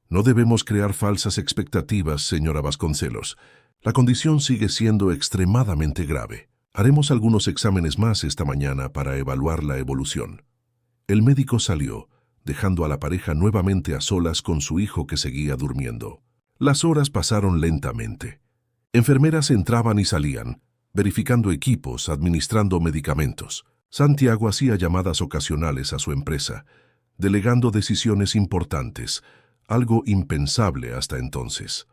«No debemos crear falsas expectativas, señora Vasconcelos. La condición sigue siendo extremadamente grave. Haremos algunos exámenes más esta mañana para evaluar la evolución». El médico salió, dejando a la pareja nuevamente a solas con su hijo que seguía durmiendo. Las horas pasaron lentamente. Enfermeras entraban y salían, verificando equipos, administrando medicamentos. Santiago hacía llamadas ocasionales a su empresa, delegando decisiones importantes, algo impensable hasta entonces.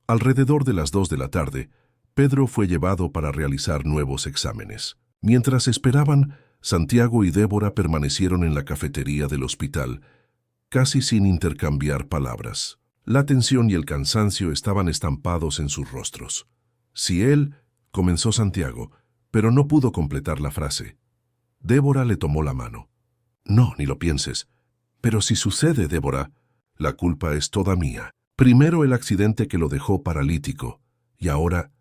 Alrededor de las 2 de la tarde, Pedro fue llevado para realizar nuevos exámenes. Mientras esperaban, Santiago y Débora permanecieron en la cafetería del hospital, casi sin intercambiar palabras. La tensión y el cansancio estaban estampados en sus rostros. «Si él», comenzó Santiago, pero no pudo completar la frase. Débora le tomó la mano. «No, ni lo pienses». «Pero si sucede, Débora, la culpa es toda mía. Primero el accidente que lo dejó paralítico, y ahora...».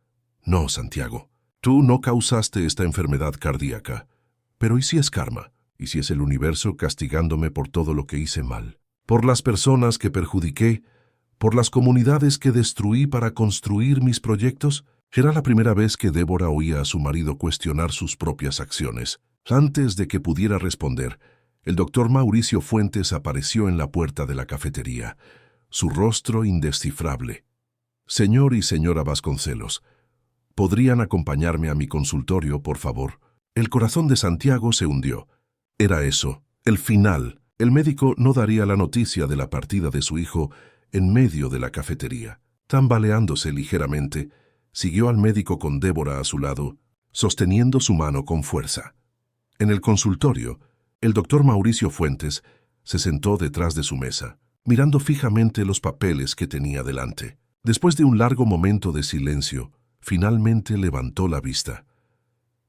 «No, Santiago, tú no causaste esta enfermedad cardíaca. Pero ¿y si es karma? ¿Y si es el universo castigándome por todo lo que hice mal? Por las personas que perjudiqué, por las comunidades que destruí para construir mis proyectos». Era la primera vez que Débora oía a su marido cuestionar sus propias acciones. Antes de que pudiera responder, el doctor Mauricio Fuentes apareció en la puerta de la cafetería, su rostro indescifrable. «Señor y señora Vasconcelos, ¿podrían acompañarme a mi consultorio, por favor?». El corazón de Santiago se hundió. Era eso, el final. El médico no daría la noticia de la partida de su hijo en medio de la cafetería. Tambaleándose ligeramente, siguió al médico con Débora a su lado, sosteniendo su mano con fuerza. En el consultorio, el doctor Mauricio Fuentes se sentó detrás de su mesa, mirando fijamente los papeles que tenía delante. Después de un largo momento de silencio, finalmente levantó la vista.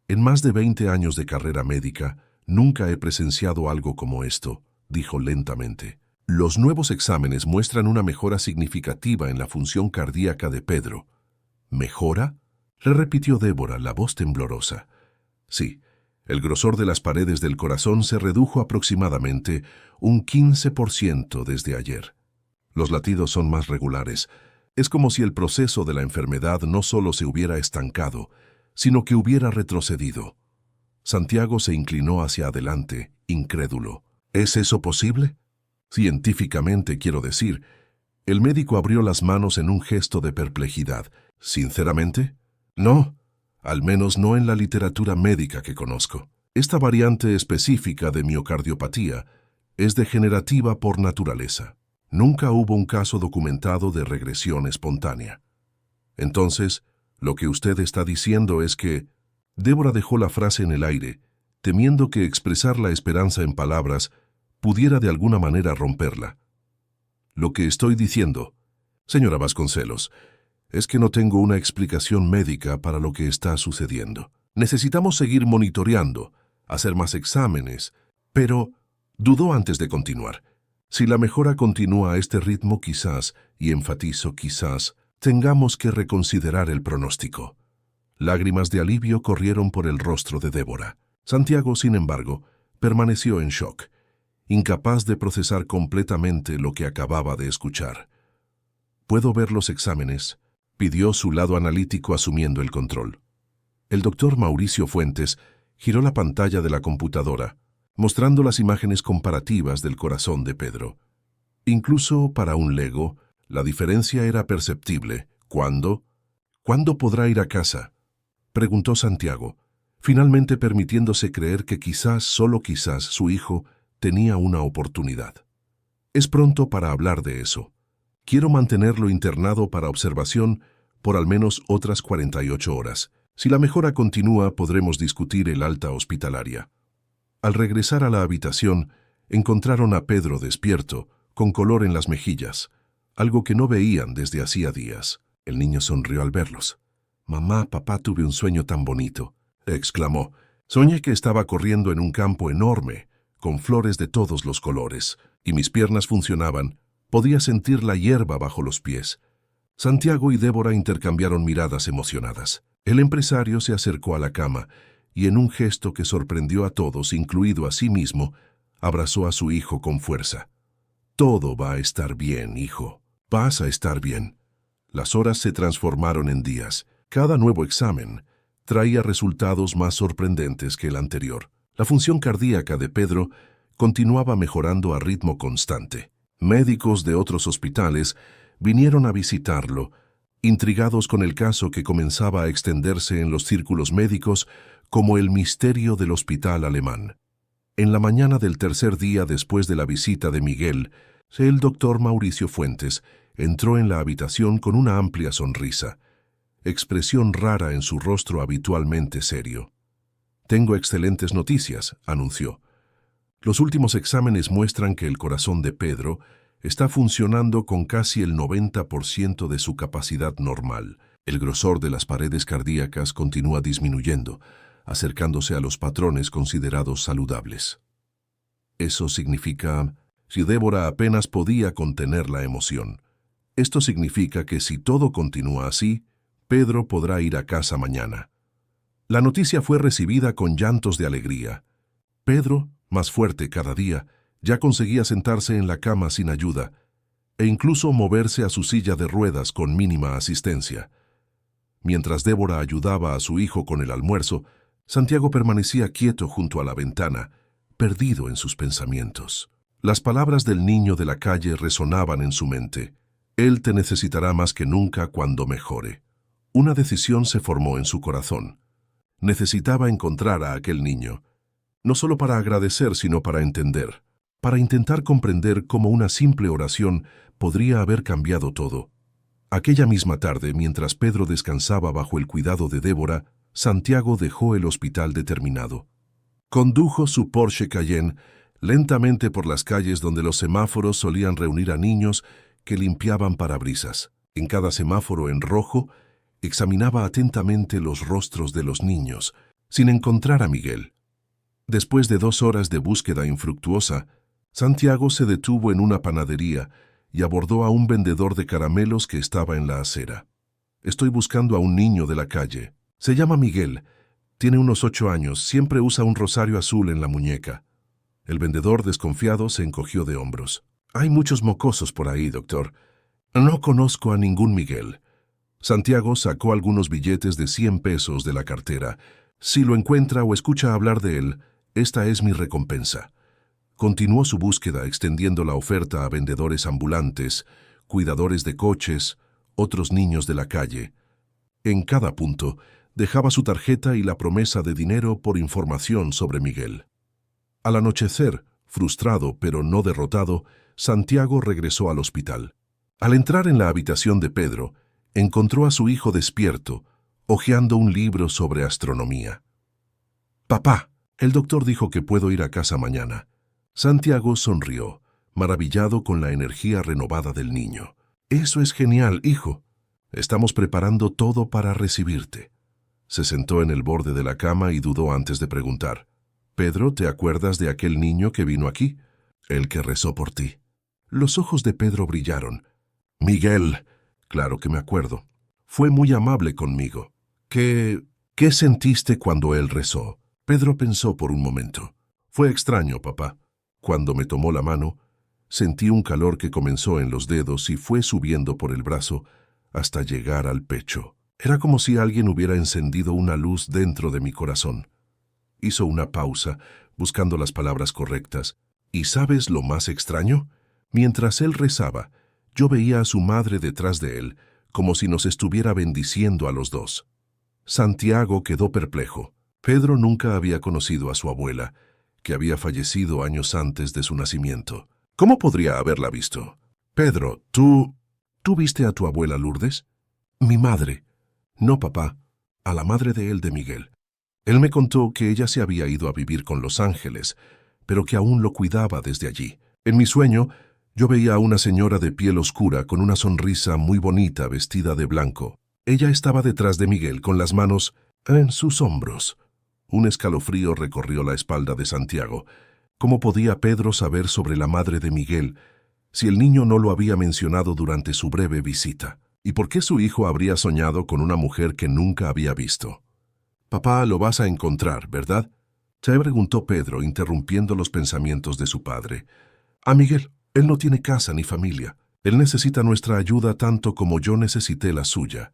«En más de 20 años de carrera médica, nunca he presenciado algo como esto», dijo lentamente. «Los nuevos exámenes muestran una mejora significativa en la función cardíaca de Pedro». «¿Mejora?», le repitió Débora, la voz temblorosa. «Sí, el grosor de las paredes del corazón se redujo aproximadamente un 15% desde ayer. Los latidos son más regulares. Es como si el proceso de la enfermedad no solo se hubiera estancado, sino que hubiera retrocedido». Santiago se inclinó hacia adelante, incrédulo. «¿Es eso posible?». «Científicamente, quiero decir». El médico abrió las manos en un gesto de perplejidad. «¿Sinceramente? No, al menos no en la literatura médica que conozco. Esta variante específica de miocardiopatía es degenerativa por naturaleza. Nunca hubo un caso documentado de regresión espontánea». «Entonces, lo que usted está diciendo es que...». Débora dejó la frase en el aire, temiendo que expresar la esperanza en palabras pudiera de alguna manera romperla. «Lo que estoy diciendo, señora Vasconcelos, es que no tengo una explicación médica para lo que está sucediendo. Necesitamos seguir monitoreando, hacer más exámenes, pero...». Dudó antes de continuar. «Si la mejora continúa a este ritmo, quizás, y enfatizo quizás, tengamos que reconsiderar el pronóstico». Lágrimas de alivio corrieron por el rostro de Débora. Santiago, sin embargo, permaneció en shock, incapaz de procesar completamente lo que acababa de escuchar. «¿Puedo ver los exámenes?», pidió su lado analítico asumiendo el control. El doctor Mauricio Fuentes giró la pantalla de la computadora, mostrando las imágenes comparativas del corazón de Pedro. Incluso para un lego, la diferencia era perceptible. «¿Cuándo podrá ir a casa?», preguntó Santiago, finalmente permitiéndose creer que quizás, solo quizás, su hijo tenía una oportunidad. «Es pronto para hablar de eso. Quiero mantenerlo internado para observación por al menos otras 48 horas. Si la mejora continúa, podremos discutir el alta hospitalaria». Al regresar a la habitación, encontraron a Pedro despierto, con color en las mejillas, algo que no veían desde hacía días. El niño sonrió al verlos. «Mamá, papá, tuve un sueño tan bonito», exclamó. «Soñé que estaba corriendo en un campo enorme, con flores de todos los colores, y mis piernas funcionaban. Podía sentir la hierba bajo los pies». Santiago y Débora intercambiaron miradas emocionadas. El empresario se acercó a la cama y, en un gesto que sorprendió a todos, incluido a sí mismo, abrazó a su hijo con fuerza. «Todo va a estar bien, hijo. Vas a estar bien». Las horas se transformaron en días. Cada nuevo examen traía resultados más sorprendentes que el anterior. La función cardíaca de Pedro continuaba mejorando a ritmo constante. Médicos de otros hospitales vinieron a visitarlo, intrigados con el caso que comenzaba a extenderse en los círculos médicos como el misterio del hospital alemán. En la mañana del tercer día después de la visita de Miguel, el doctor Mauricio Fuentes entró en la habitación con una amplia sonrisa, expresión rara en su rostro habitualmente serio. «Tengo excelentes noticias», anunció. «Los últimos exámenes muestran que el corazón de Pedro está funcionando con casi el 90% de su capacidad normal. El grosor de las paredes cardíacas continúa disminuyendo, acercándose a los patrones considerados saludables». Eso significa... Si Débora apenas podía contener la emoción. Esto significa que si todo continúa así, Pedro podrá ir a casa mañana. La noticia fue recibida con llantos de alegría. Pedro, más fuerte cada día, ya conseguía sentarse en la cama sin ayuda e incluso moverse a su silla de ruedas con mínima asistencia. Mientras Débora ayudaba a su hijo con el almuerzo, Santiago permanecía quieto junto a la ventana, perdido en sus pensamientos. Las palabras del niño de la calle resonaban en su mente. «Él te necesitará más que nunca cuando mejore». Una decisión se formó en su corazón. Necesitaba encontrar a aquel niño, no solo para agradecer, sino para entender, para intentar comprender cómo una simple oración podría haber cambiado todo. Aquella misma tarde, mientras Pedro descansaba bajo el cuidado de Débora, Santiago dejó el hospital determinado. Condujo su Porsche Cayenne lentamente por las calles donde los semáforos solían reunir a niños que limpiaban parabrisas. En cada semáforo en rojo, examinaba atentamente los rostros de los niños, sin encontrar a Miguel. Después de 2 horas de búsqueda infructuosa, Santiago se detuvo en una panadería y abordó a un vendedor de caramelos que estaba en la acera. «Estoy buscando a un niño de la calle. Se llama Miguel. Tiene unos 8 años, siempre usa un rosario azul en la muñeca». El vendedor, desconfiado, se encogió de hombros. «Hay muchos mocosos por ahí, doctor. No conozco a ningún Miguel». Santiago sacó algunos billetes de 100 pesos de la cartera. «Si lo encuentra o escucha hablar de él, esta es mi recompensa». Continuó su búsqueda, extendiendo la oferta a vendedores ambulantes, cuidadores de coches, otros niños de la calle. En cada punto, dejaba su tarjeta y la promesa de dinero por información sobre Miguel. Al anochecer, frustrado pero no derrotado, Santiago regresó al hospital. Al entrar en la habitación de Pedro, encontró a su hijo despierto, hojeando un libro sobre astronomía. «Papá, el doctor dijo que puedo ir a casa mañana». Santiago sonrió, maravillado con la energía renovada del niño. «Eso es genial, hijo. Estamos preparando todo para recibirte». Se sentó en el borde de la cama y dudó antes de preguntar. «Pedro, ¿te acuerdas de aquel niño que vino aquí? El que rezó por ti». Los ojos de Pedro brillaron. «Miguel, claro que me acuerdo. Fue muy amable conmigo. ¿Qué sentiste cuando él rezó?» Pedro pensó por un momento. «Fue extraño, papá. Cuando me tomó la mano, sentí un calor que comenzó en los dedos y fue subiendo por el brazo hasta llegar al pecho. Era como si alguien hubiera encendido una luz dentro de mi corazón». Hizo una pausa, buscando las palabras correctas. «¿Y sabes lo más extraño? Mientras él rezaba, yo veía a su madre detrás de él, como si nos estuviera bendiciendo a los dos». Santiago quedó perplejo. Pedro nunca había conocido a su abuela, que había fallecido años antes de su nacimiento. ¿Cómo podría haberla visto? «Pedro, ¿tú viste a tu abuela Lourdes?» «Mi madre». «No, papá, a la madre de él, de Miguel. Él me contó que ella se había ido a vivir con los ángeles, pero que aún lo cuidaba desde allí. En mi sueño, Yo veía a una señora de piel oscura con una sonrisa muy bonita vestida de blanco. Ella estaba detrás de Miguel con las manos en sus hombros. Un escalofrío recorrió la espalda de Santiago. ¿Cómo podía Pedro saber sobre la madre de Miguel si el niño no lo había mencionado durante su breve visita? ¿Y por qué su hijo habría soñado con una mujer que nunca había visto? «Papá, lo vas a encontrar, ¿verdad?», se preguntó Pedro, interrumpiendo los pensamientos de su padre. «A Miguel, él no tiene casa ni familia. Él necesita nuestra ayuda tanto como yo necesité la suya».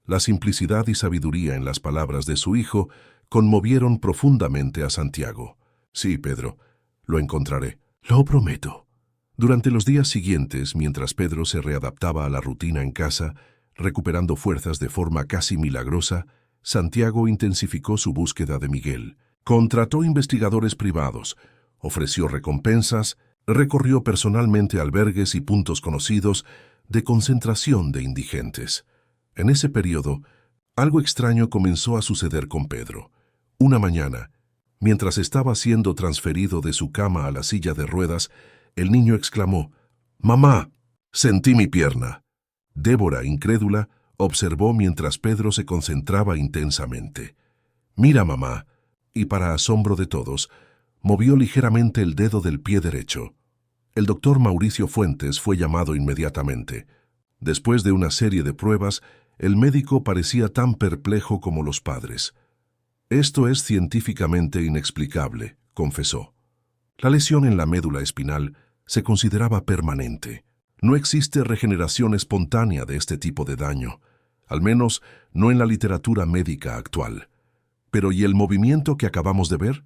La simplicidad y sabiduría en las palabras de su hijo conmovieron profundamente a Santiago. «Sí, Pedro, lo encontraré, lo prometo». Durante los días siguientes, mientras Pedro se readaptaba a la rutina en casa, recuperando fuerzas de forma casi milagrosa, Santiago intensificó su búsqueda de Miguel. Contrató investigadores privados, ofreció recompensas, recorrió personalmente albergues y puntos conocidos de concentración de indigentes. En ese periodo, algo extraño comenzó a suceder con Pedro. Una mañana, mientras estaba siendo transferido de su cama a la silla de ruedas, el niño exclamó: «¡Mamá! Sentí mi pierna». Débora, incrédula, observó mientras Pedro se concentraba intensamente. «Mira, mamá», y para asombro de todos, movió ligeramente el dedo del pie derecho. El doctor Mauricio Fuentes fue llamado inmediatamente. Después de una serie de pruebas, el médico parecía tan perplejo como los padres. «Esto es científicamente inexplicable», confesó. La lesión en la médula espinal se consideraba permanente. No existe regeneración espontánea de este tipo de daño, al menos no en la literatura médica actual. «¿Pero y el movimiento que acabamos de ver?»,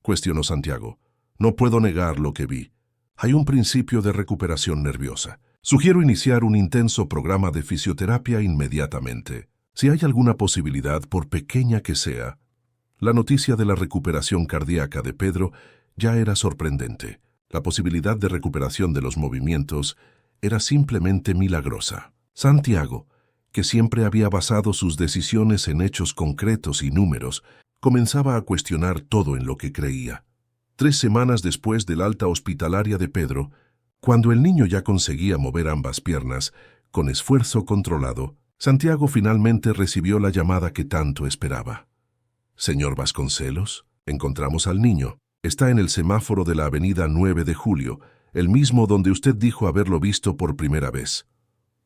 cuestionó Santiago. «No puedo negar lo que vi. Hay un principio de recuperación nerviosa. Sugiero iniciar un intenso programa de fisioterapia inmediatamente. Si hay alguna posibilidad, por pequeña que sea». La noticia de la recuperación cardíaca de Pedro ya era sorprendente. La posibilidad de recuperación de los movimientos era simplemente milagrosa. Santiago, que siempre había basado sus decisiones en hechos concretos y números, comenzaba a cuestionar todo en lo que creía. 3 semanas después del alta hospitalaria de Pedro, cuando el niño ya conseguía mover ambas piernas, con esfuerzo controlado, Santiago finalmente recibió la llamada que tanto esperaba. «Señor Vasconcelos, encontramos al niño. Está en el semáforo de la avenida 9 de Julio, el mismo donde usted dijo haberlo visto por primera vez».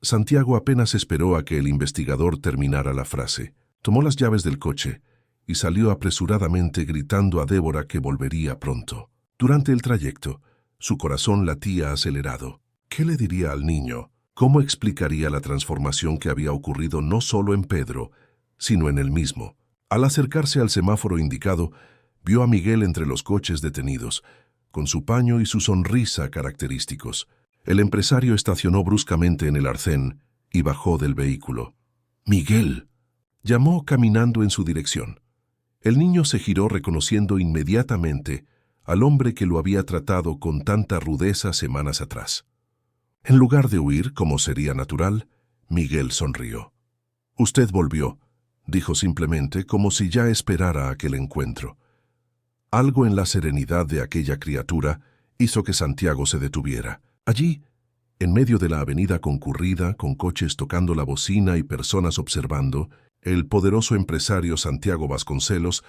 Santiago apenas esperó a que el investigador terminara la frase. Tomó las llaves del coche y salió apresuradamente gritando a Débora que volvería pronto. Durante el trayecto, su corazón latía acelerado. ¿Qué le diría al niño? ¿Cómo explicaría la transformación que había ocurrido no solo en Pedro, sino en él mismo? Al acercarse al semáforo indicado, vio a Miguel entre los coches detenidos, con su paño y su sonrisa característicos. El empresario estacionó bruscamente en el arcén y bajó del vehículo. «¡Miguel!», llamó caminando en su dirección. El niño se giró reconociendo inmediatamente al hombre que lo había tratado con tanta rudeza semanas atrás. En lugar de huir, como sería natural, Miguel sonrió. «Usted volvió», dijo simplemente, como si ya esperara aquel encuentro. Algo en la serenidad de aquella criatura hizo que Santiago se detuviera. Allí, en medio de la avenida concurrida, con coches tocando la bocina y personas observando, el poderoso empresario Santiago Vasconcelos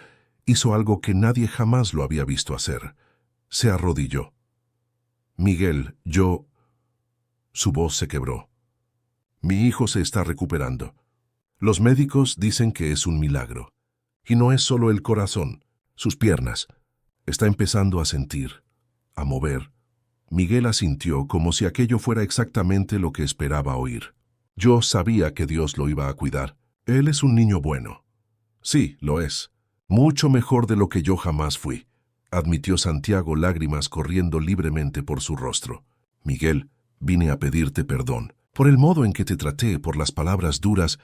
hizo algo que nadie jamás lo había visto hacer. Se arrodilló. «Miguel, yo...». Su voz se quebró. «Mi hijo se está recuperando. Los médicos dicen que es un milagro. Y no es solo el corazón, sus piernas. Está empezando a sentir, a mover». Miguel asintió como si aquello fuera exactamente lo que esperaba oír. «Yo sabía que Dios lo iba a cuidar. Él es un niño bueno». «Sí, lo es. Mucho mejor de lo que yo jamás fui», admitió Santiago, lágrimas corriendo libremente por su rostro. «Miguel, vine a pedirte perdón. Por el modo en que te traté, por las palabras duras».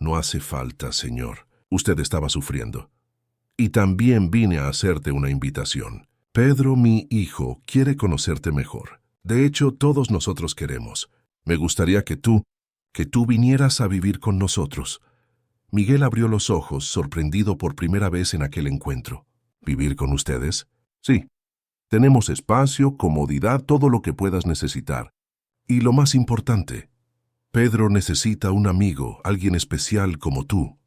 «No hace falta, señor. Usted estaba sufriendo. Y también vine a hacerte una invitación. Pedro, mi hijo, quiere conocerte mejor. De hecho, todos nosotros queremos. Me gustaría que tú vinieras a vivir con nosotros». Miguel abrió los ojos, sorprendido por primera vez en aquel encuentro. «¿Vivir con ustedes?». «Sí». Tenemos espacio, comodidad, todo lo que puedas necesitar. Y lo más importante, Pedro necesita un amigo, alguien especial como tú.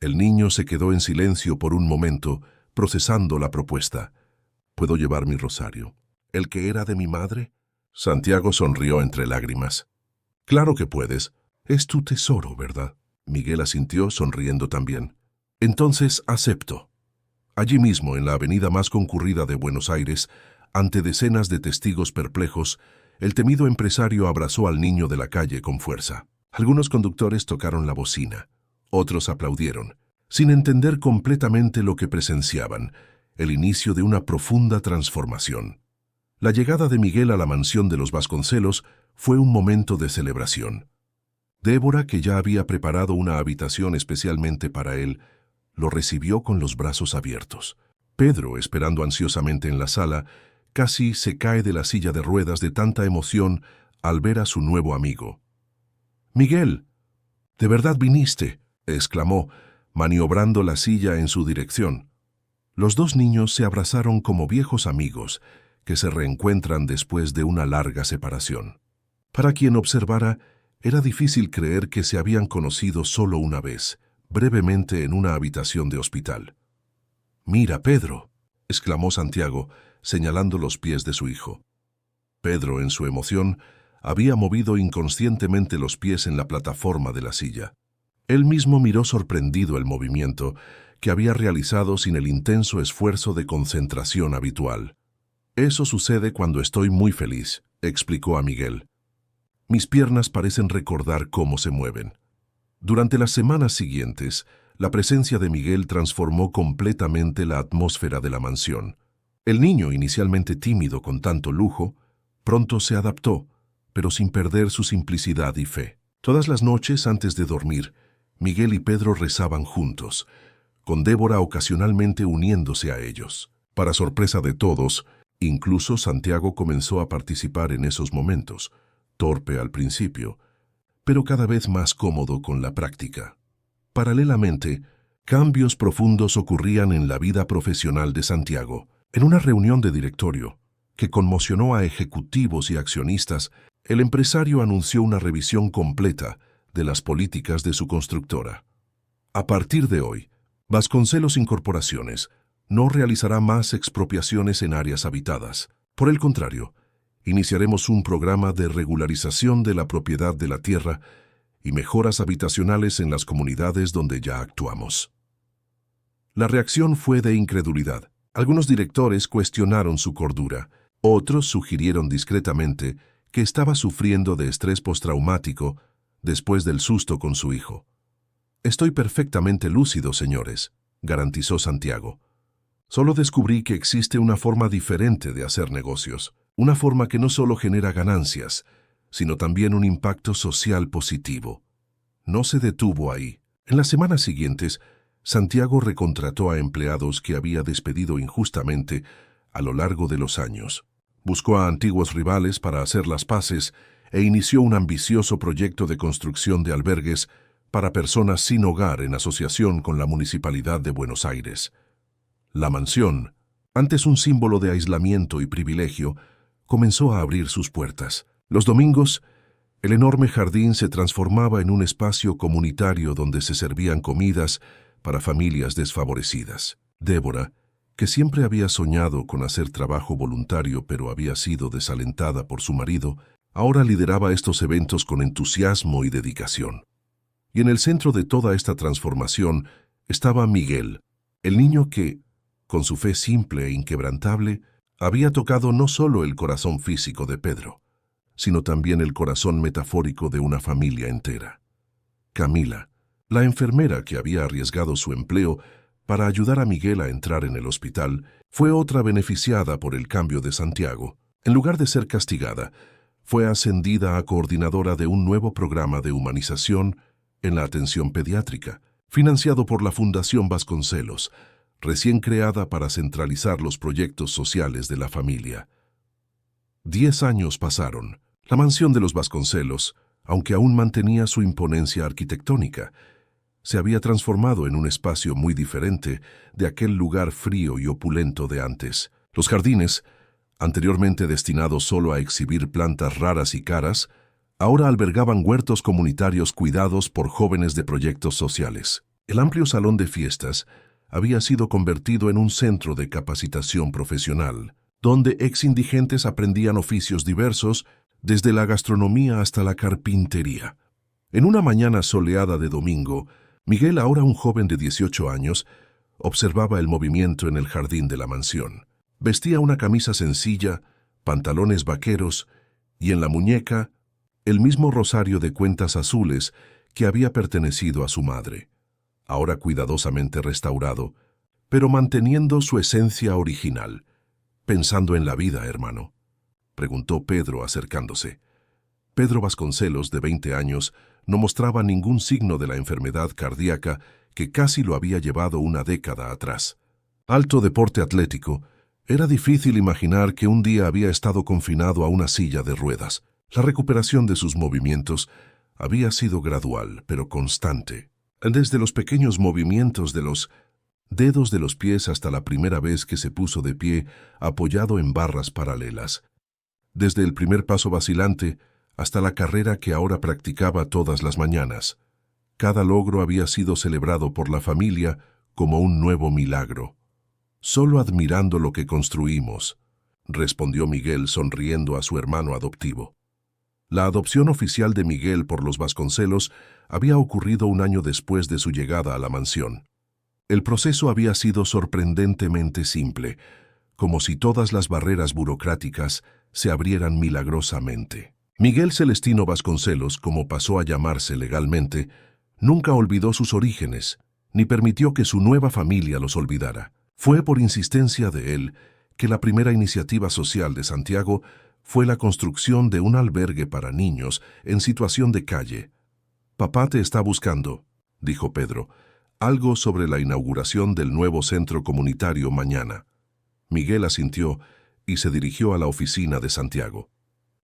El niño se quedó en silencio por un momento, procesando la propuesta. ¿Puedo llevar mi rosario? ¿El que era de mi madre? Santiago sonrió entre lágrimas. Claro que puedes. Es tu tesoro, ¿verdad? Miguel asintió, sonriendo también. Entonces acepto. Allí mismo, en la avenida más concurrida de Buenos Aires, ante decenas de testigos perplejos, el temido empresario abrazó al niño de la calle con fuerza. Algunos conductores tocaron la bocina. Otros aplaudieron, sin entender completamente lo que presenciaban, el inicio de una profunda transformación. La llegada de Miguel a la mansión de los Vasconcelos fue un momento de celebración. Débora, que ya había preparado una habitación especialmente para él, lo recibió con los brazos abiertos. Pedro, esperando ansiosamente en la sala, casi se cae de la silla de ruedas de tanta emoción al ver a su nuevo amigo. «Miguel, ¿de verdad viniste?», exclamó, maniobrando la silla en su dirección. Los dos niños se abrazaron como viejos amigos que se reencuentran después de una larga separación. Para quien observara, era difícil creer que se habían conocido solo una vez, brevemente en una habitación de hospital. «Mira, Pedro», exclamó Santiago, señalando los pies de su hijo. Pedro, en su emoción, había movido inconscientemente los pies en la plataforma de la silla. Él mismo miró sorprendido el movimiento que había realizado sin el intenso esfuerzo de concentración habitual. «Eso sucede cuando estoy muy feliz», explicó a Miguel. «Mis piernas parecen recordar cómo se mueven». Durante las semanas siguientes, la presencia de Miguel transformó completamente la atmósfera de la mansión. El niño, inicialmente tímido con tanto lujo, pronto se adaptó, pero sin perder su simplicidad y fe. Todas las noches, antes de dormir, Miguel y Pedro rezaban juntos, con Débora ocasionalmente uniéndose a ellos. Para sorpresa de todos, incluso Santiago comenzó a participar en esos momentos, torpe al principio, pero cada vez más cómodo con la práctica. Paralelamente, cambios profundos ocurrían en la vida profesional de Santiago. En una reunión de directorio, que conmocionó a ejecutivos y accionistas, el empresario anunció una revisión completa de las políticas de su constructora. A partir de hoy, Vasconcelos Incorporaciones no realizará más expropiaciones en áreas habitadas. Por el contrario, iniciaremos un programa de regularización de la propiedad de la tierra y mejoras habitacionales en las comunidades donde ya actuamos. La reacción fue de incredulidad. Algunos directores cuestionaron su cordura, otros sugirieron discretamente que estaba sufriendo de estrés postraumático después del susto con su hijo. «Estoy perfectamente lúcido, señores», garantizó Santiago. «Solo descubrí que existe una forma diferente de hacer negocios, una forma que no solo genera ganancias, sino también un impacto social positivo». No se detuvo ahí. En las semanas siguientes, Santiago recontrató a empleados que había despedido injustamente a lo largo de los años. Buscó a antiguos rivales para hacer las paces e inició un ambicioso proyecto de construcción de albergues para personas sin hogar en asociación con la Municipalidad de Buenos Aires. La mansión, antes un símbolo de aislamiento y privilegio, comenzó a abrir sus puertas. Los domingos, el enorme jardín se transformaba en un espacio comunitario donde se servían comidas para familias desfavorecidas. Débora, que siempre había soñado con hacer trabajo voluntario pero había sido desalentada por su marido, ahora lideraba estos eventos con entusiasmo y dedicación. Y en el centro de toda esta transformación estaba Miguel, el niño que, con su fe simple e inquebrantable, había tocado no solo el corazón físico de Pedro, sino también el corazón metafórico de una familia entera. Camila, la enfermera que había arriesgado su empleo para ayudar a Miguel a entrar en el hospital, fue otra beneficiada por el cambio de Santiago. En lugar de ser castigada, fue ascendida a coordinadora de un nuevo programa de humanización en la atención pediátrica, financiado por la Fundación Vasconcelos, recién creada para centralizar los proyectos sociales de la familia. 10 años pasaron. La mansión de los Vasconcelos, aunque aún mantenía su imponencia arquitectónica, se había transformado en un espacio muy diferente de aquel lugar frío y opulento de antes. Los jardines, anteriormente destinados solo a exhibir plantas raras y caras, ahora albergaban huertos comunitarios cuidados por jóvenes de proyectos sociales. El amplio salón de fiestas había sido convertido en un centro de capacitación profesional, donde exindigentes aprendían oficios diversos, desde la gastronomía hasta la carpintería. En una mañana soleada de domingo, Miguel, ahora un joven de 18 años, observaba el movimiento en el jardín de la mansión. Vestía una camisa sencilla, pantalones vaqueros y en la muñeca el mismo rosario de cuentas azules que había pertenecido a su madre, ahora cuidadosamente restaurado, pero manteniendo su esencia original. «¿Pensando en la vida, hermano?», preguntó Pedro acercándose. Pedro Vasconcelos, de 20 años, no mostraba ningún signo de la enfermedad cardíaca que casi lo había llevado una década atrás. Alto de porte atlético, era difícil imaginar que un día había estado confinado a una silla de ruedas. La recuperación de sus movimientos había sido gradual, pero constante. Desde los pequeños movimientos de los dedos de los pies hasta la primera vez que se puso de pie apoyado en barras paralelas. Desde el primer paso vacilante hasta la carrera que ahora practicaba todas las mañanas. Cada logro había sido celebrado por la familia como un nuevo milagro. «Solo admirando lo que construimos», respondió Miguel sonriendo a su hermano adoptivo. La adopción oficial de Miguel por los Vasconcelos había ocurrido un año después de su llegada a la mansión. El proceso había sido sorprendentemente simple, como si todas las barreras burocráticas se abrieran milagrosamente. Miguel Celestino Vasconcelos, como pasó a llamarse legalmente, nunca olvidó sus orígenes, ni permitió que su nueva familia los olvidara. Fue por insistencia de él que la primera iniciativa social de Santiago fue la construcción de un albergue para niños en situación de calle. «Papá te está buscando», dijo Pedro, «algo sobre la inauguración del nuevo centro comunitario mañana». Miguel asintió y se dirigió a la oficina de Santiago.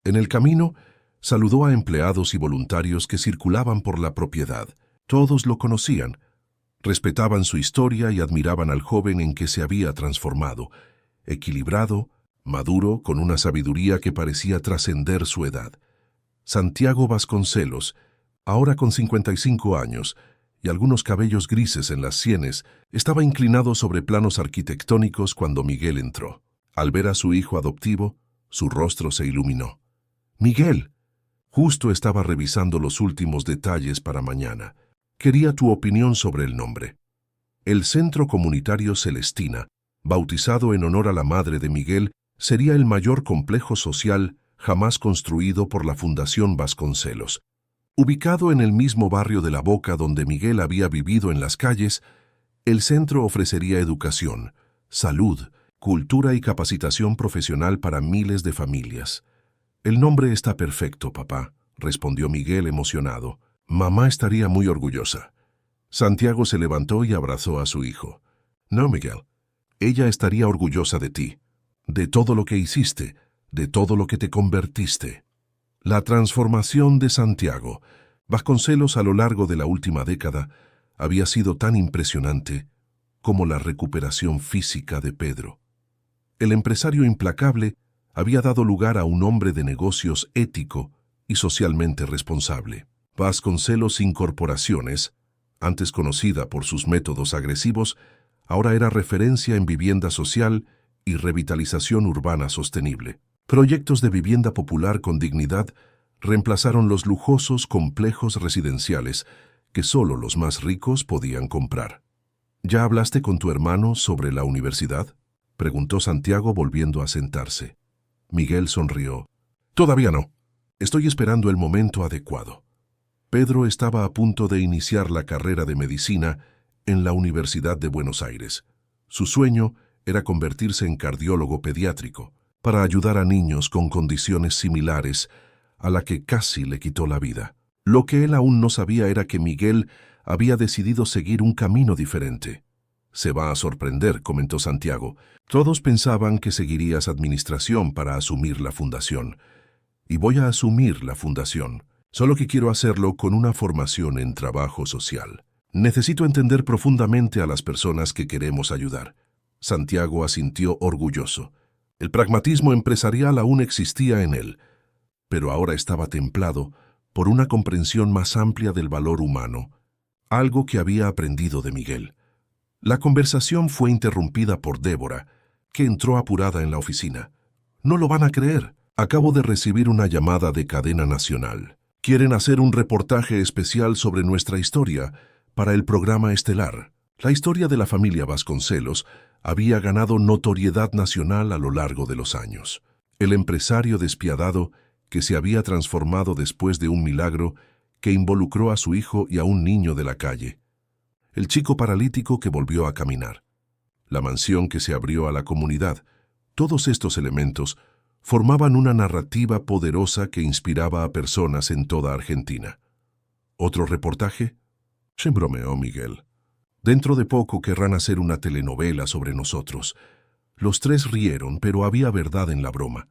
En el camino, saludó a empleados y voluntarios que circulaban por la propiedad. Todos lo conocían, respetaban su historia y admiraban al joven en que se había transformado, equilibrado, maduro, con una sabiduría que parecía trascender su edad. Santiago Vasconcelos, ahora con 55 años y algunos cabellos grises en las sienes, estaba inclinado sobre planos arquitectónicos cuando Miguel entró. Al ver a su hijo adoptivo, su rostro se iluminó. «Miguel, justo estaba revisando los últimos detalles para mañana. Quería tu opinión sobre el nombre». El Centro Comunitario Celestina, bautizado en honor a la madre de Miguel, sería el mayor complejo social jamás construido por la Fundación Vasconcelos. Ubicado en el mismo barrio de La Boca donde Miguel había vivido en las calles, el centro ofrecería educación, salud, cultura y capacitación profesional para miles de familias. «El nombre está perfecto, papá», respondió Miguel emocionado. «Mamá estaría muy orgullosa». Santiago se levantó y abrazó a su hijo. «No, Miguel, ella estaría orgullosa de ti, de todo lo que hiciste, de todo lo que te convertiste». La transformación de Santiago Vasconcelos a lo largo de la última década había sido tan impresionante como la recuperación física de Pedro. El empresario implacable había dado lugar a un hombre de negocios ético y socialmente responsable. Vasconcelos Incorporaciones, antes conocida por sus métodos agresivos, ahora era referencia en vivienda social y revitalización urbana sostenible. Proyectos de vivienda popular con dignidad reemplazaron los lujosos complejos residenciales que solo los más ricos podían comprar. «¿Ya hablaste con tu hermano sobre la universidad?», preguntó Santiago volviendo a sentarse. Miguel sonrió. «Todavía no. Estoy esperando el momento adecuado». Pedro estaba a punto de iniciar la carrera de medicina en la Universidad de Buenos Aires. Su sueño era convertirse en cardiólogo pediátrico para ayudar a niños con condiciones similares a la que casi le quitó la vida. Lo que él aún no sabía era que Miguel había decidido seguir un camino diferente. «Se va a sorprender», comentó Santiago. «Todos pensaban que seguirías administración para asumir la fundación. Y voy a asumir la fundación. Solo que quiero hacerlo con una formación en trabajo social. Necesito entender profundamente a las personas que queremos ayudar». Santiago asintió orgulloso. El pragmatismo empresarial aún existía en él, pero ahora estaba templado por una comprensión más amplia del valor humano, algo que había aprendido de Miguel. La conversación fue interrumpida por Débora, que entró apurada en la oficina. No lo van a creer. Acabo de recibir una llamada de cadena nacional. Quieren hacer un reportaje especial sobre nuestra historia para el programa estelar. La historia de la familia Vasconcelos había ganado notoriedad nacional a lo largo de los años. El empresario despiadado que se había transformado después de un milagro que involucró a su hijo y a un niño de la calle. El chico paralítico que volvió a caminar. La mansión que se abrió a la comunidad. Todos estos elementos formaban una narrativa poderosa que inspiraba a personas en toda Argentina. ¿Otro reportaje? Se bromeó Miguel. Dentro de poco querrán hacer una telenovela sobre nosotros. Los tres rieron, pero había verdad en la broma.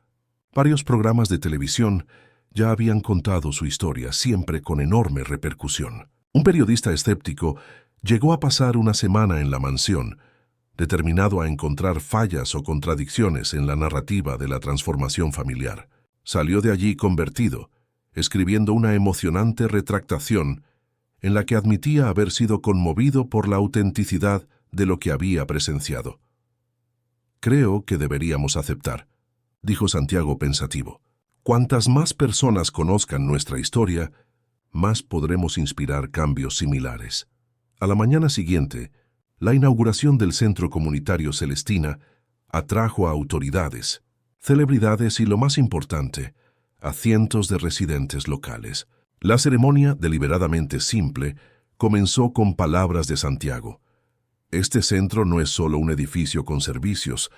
Varios programas de televisión ya habían contado su historia, siempre con enorme repercusión. Un periodista escéptico llegó a pasar una semana en la mansión, determinado a encontrar fallas o contradicciones en la narrativa de la transformación familiar. Salió de allí convertido, escribiendo una emocionante retractación en la que admitía haber sido conmovido por la autenticidad de lo que había presenciado. «Creo que deberíamos aceptar», dijo Santiago pensativo. «Cuantas más personas conozcan nuestra historia, más podremos inspirar cambios similares». A la mañana siguiente, la inauguración del Centro Comunitario Celestina atrajo a autoridades, celebridades y, lo más importante, a cientos de residentes locales. La ceremonia, deliberadamente simple, comenzó con palabras de Santiago. Este centro no es solo un edificio con servicios,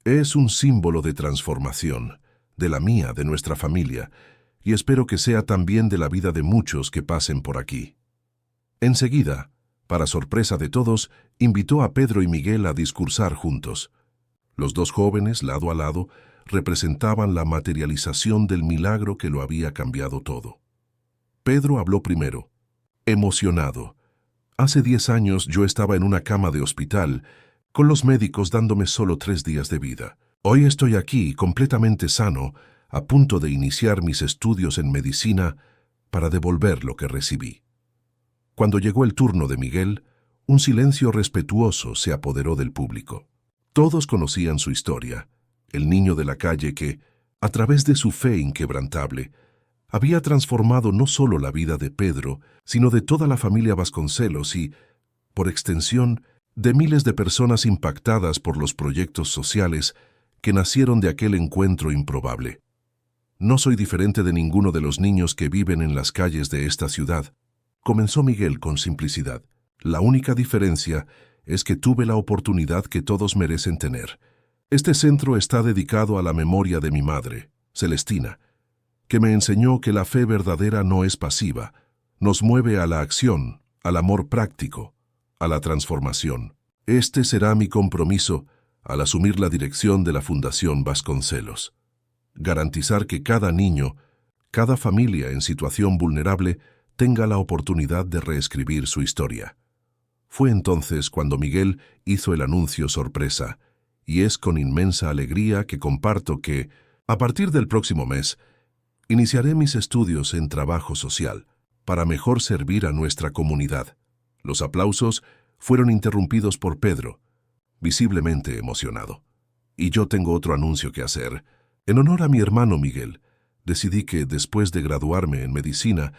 es un símbolo de transformación, de la mía, de nuestra familia, y espero que sea también de la vida de muchos que pasen por aquí. Enseguida, para sorpresa de todos, invitó a Pedro y Miguel a discursar juntos. Los dos jóvenes, lado a lado, representaban la materialización del milagro que lo había cambiado todo. Pedro habló primero, emocionado. Hace 10 años yo estaba en una cama de hospital, con los médicos dándome solo 3 días de vida. Hoy estoy aquí, completamente sano, a punto de iniciar mis estudios en medicina para devolver lo que recibí. Cuando llegó el turno de Miguel, un silencio respetuoso se apoderó del público. Todos conocían su historia, el niño de la calle que, a través de su fe inquebrantable, había transformado no solo la vida de Pedro, sino de toda la familia Vasconcelos y, por extensión, de miles de personas impactadas por los proyectos sociales que nacieron de aquel encuentro improbable. No soy diferente de ninguno de los niños que viven en las calles de esta ciudad, comenzó Miguel con simplicidad. La única diferencia es que tuve la oportunidad que todos merecen tener. Este centro está dedicado a la memoria de mi madre, Celestina, que me enseñó que la fe verdadera no es pasiva, nos mueve a la acción, al amor práctico, a la transformación. Este será mi compromiso al asumir la dirección de la Fundación Vasconcelos. Garantizar que cada niño, cada familia en situación vulnerable tenga la oportunidad de reescribir su historia. Fue entonces cuando Miguel hizo el anuncio sorpresa, y es con inmensa alegría que comparto que, a partir del próximo mes, iniciaré mis estudios en trabajo social para mejor servir a nuestra comunidad. Los aplausos fueron interrumpidos por Pedro, visiblemente emocionado. Y yo tengo otro anuncio que hacer. En honor a mi hermano Miguel, decidí que, después de graduarme en medicina,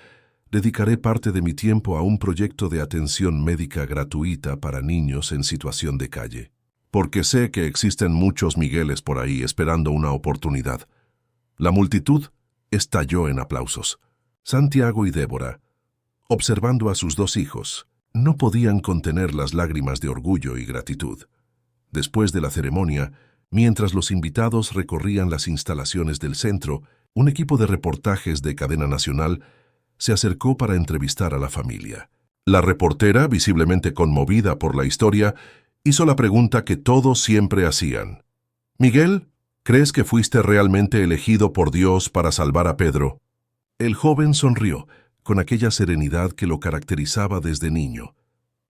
dedicaré parte de mi tiempo a un proyecto de atención médica gratuita para niños en situación de calle. Porque sé que existen muchos Migueles por ahí esperando una oportunidad. La multitud estalló en aplausos. Santiago y Débora, observando a sus dos hijos, no podían contener las lágrimas de orgullo y gratitud. Después de la ceremonia, mientras los invitados recorrían las instalaciones del centro, un equipo de reportajes de cadena nacional se acercó para entrevistar a la familia. La reportera, visiblemente conmovida por la historia, hizo la pregunta que todos siempre hacían. «Miguel, ¿crees que fuiste realmente elegido por Dios para salvar a Pedro?» El joven sonrió, con aquella serenidad que lo caracterizaba desde niño.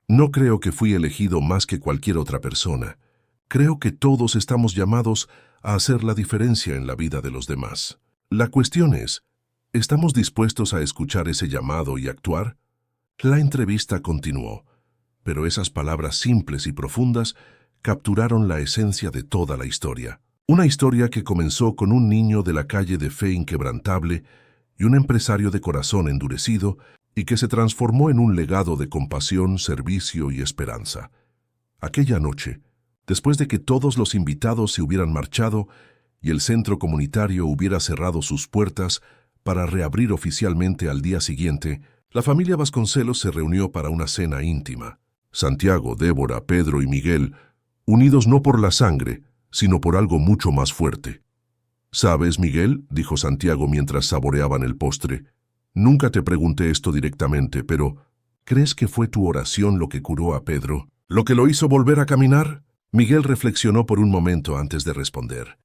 «No creo que fui elegido más que cualquier otra persona. Creo que todos estamos llamados a hacer la diferencia en la vida de los demás. La cuestión es, ¿estamos dispuestos a escuchar ese llamado y actuar? La entrevista continuó, pero esas palabras simples y profundas capturaron la esencia de toda la historia. Una historia que comenzó con un niño de la calle de fe inquebrantable y un empresario de corazón endurecido y que se transformó en un legado de compasión, servicio y esperanza. Aquella noche, después de que todos los invitados se hubieran marchado y el centro comunitario hubiera cerrado sus puertas para reabrir oficialmente al día siguiente, la familia Vasconcelos se reunió para una cena íntima. Santiago, Débora, Pedro y Miguel, unidos no por la sangre, sino por algo mucho más fuerte. «¿Sabes, Miguel?», dijo Santiago mientras saboreaban el postre. «Nunca te pregunté esto directamente, pero ¿crees que fue tu oración lo que curó a Pedro? ¿Lo que lo hizo volver a caminar?». Miguel reflexionó por un momento antes de responder.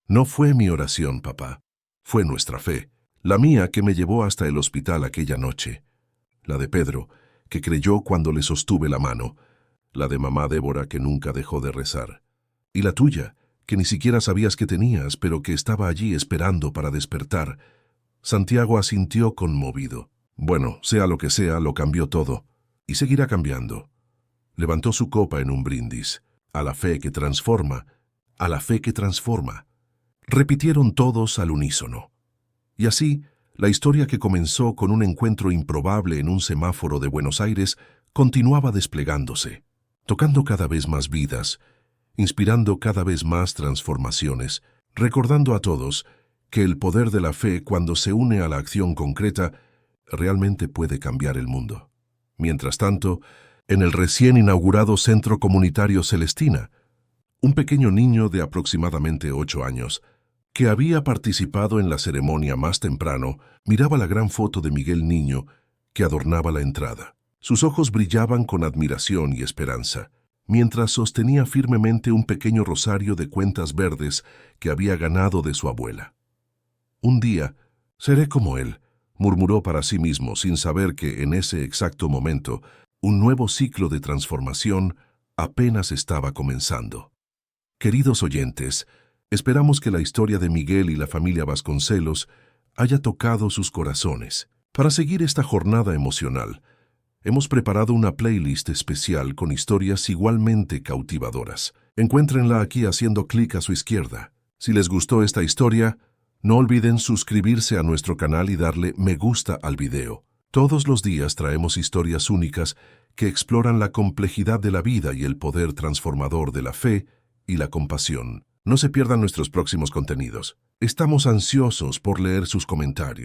«No fue mi oración, papá. Fue nuestra fe. La mía que me llevó hasta el hospital aquella noche. La de Pedro, que creyó cuando le sostuve la mano. La de mamá Débora, que nunca dejó de rezar. Y la tuya, que ni siquiera sabías que tenías, pero que estaba allí esperando para despertar». Santiago asintió conmovido. «Bueno, sea lo que sea, lo cambió todo. Y seguirá cambiando». Levantó su copa en un brindis. «A la fe que transforma, a la fe que transforma». Repitieron todos al unísono. Y así, la historia que comenzó con un encuentro improbable en un semáforo de Buenos Aires continuaba desplegándose, tocando cada vez más vidas, inspirando cada vez más transformaciones, recordando a todos que el poder de la fe, cuando se une a la acción concreta, realmente puede cambiar el mundo. Mientras tanto, en el recién inaugurado Centro Comunitario Celestina, un pequeño niño de aproximadamente 8 años, que había participado en la ceremonia más temprano, miraba la gran foto de Miguel Niño que adornaba la entrada. Sus ojos brillaban con admiración y esperanza, mientras sostenía firmemente un pequeño rosario de cuentas verdes que había ganado de su abuela. «Un día seré como él», murmuró para sí mismo, sin saber que en ese exacto momento un nuevo ciclo de transformación apenas estaba comenzando. Queridos oyentes, esperamos que la historia de Miguel y la familia Vasconcelos haya tocado sus corazones. Para seguir esta jornada emocional, hemos preparado una playlist especial con historias igualmente cautivadoras. Encuéntrenla aquí haciendo clic a su izquierda. Si les gustó esta historia, no olviden suscribirse a nuestro canal y darle me gusta al video. Todos los días traemos historias únicas que exploran la complejidad de la vida y el poder transformador de la fe y la compasión. No se pierdan nuestros próximos contenidos. Estamos ansiosos por leer sus comentarios.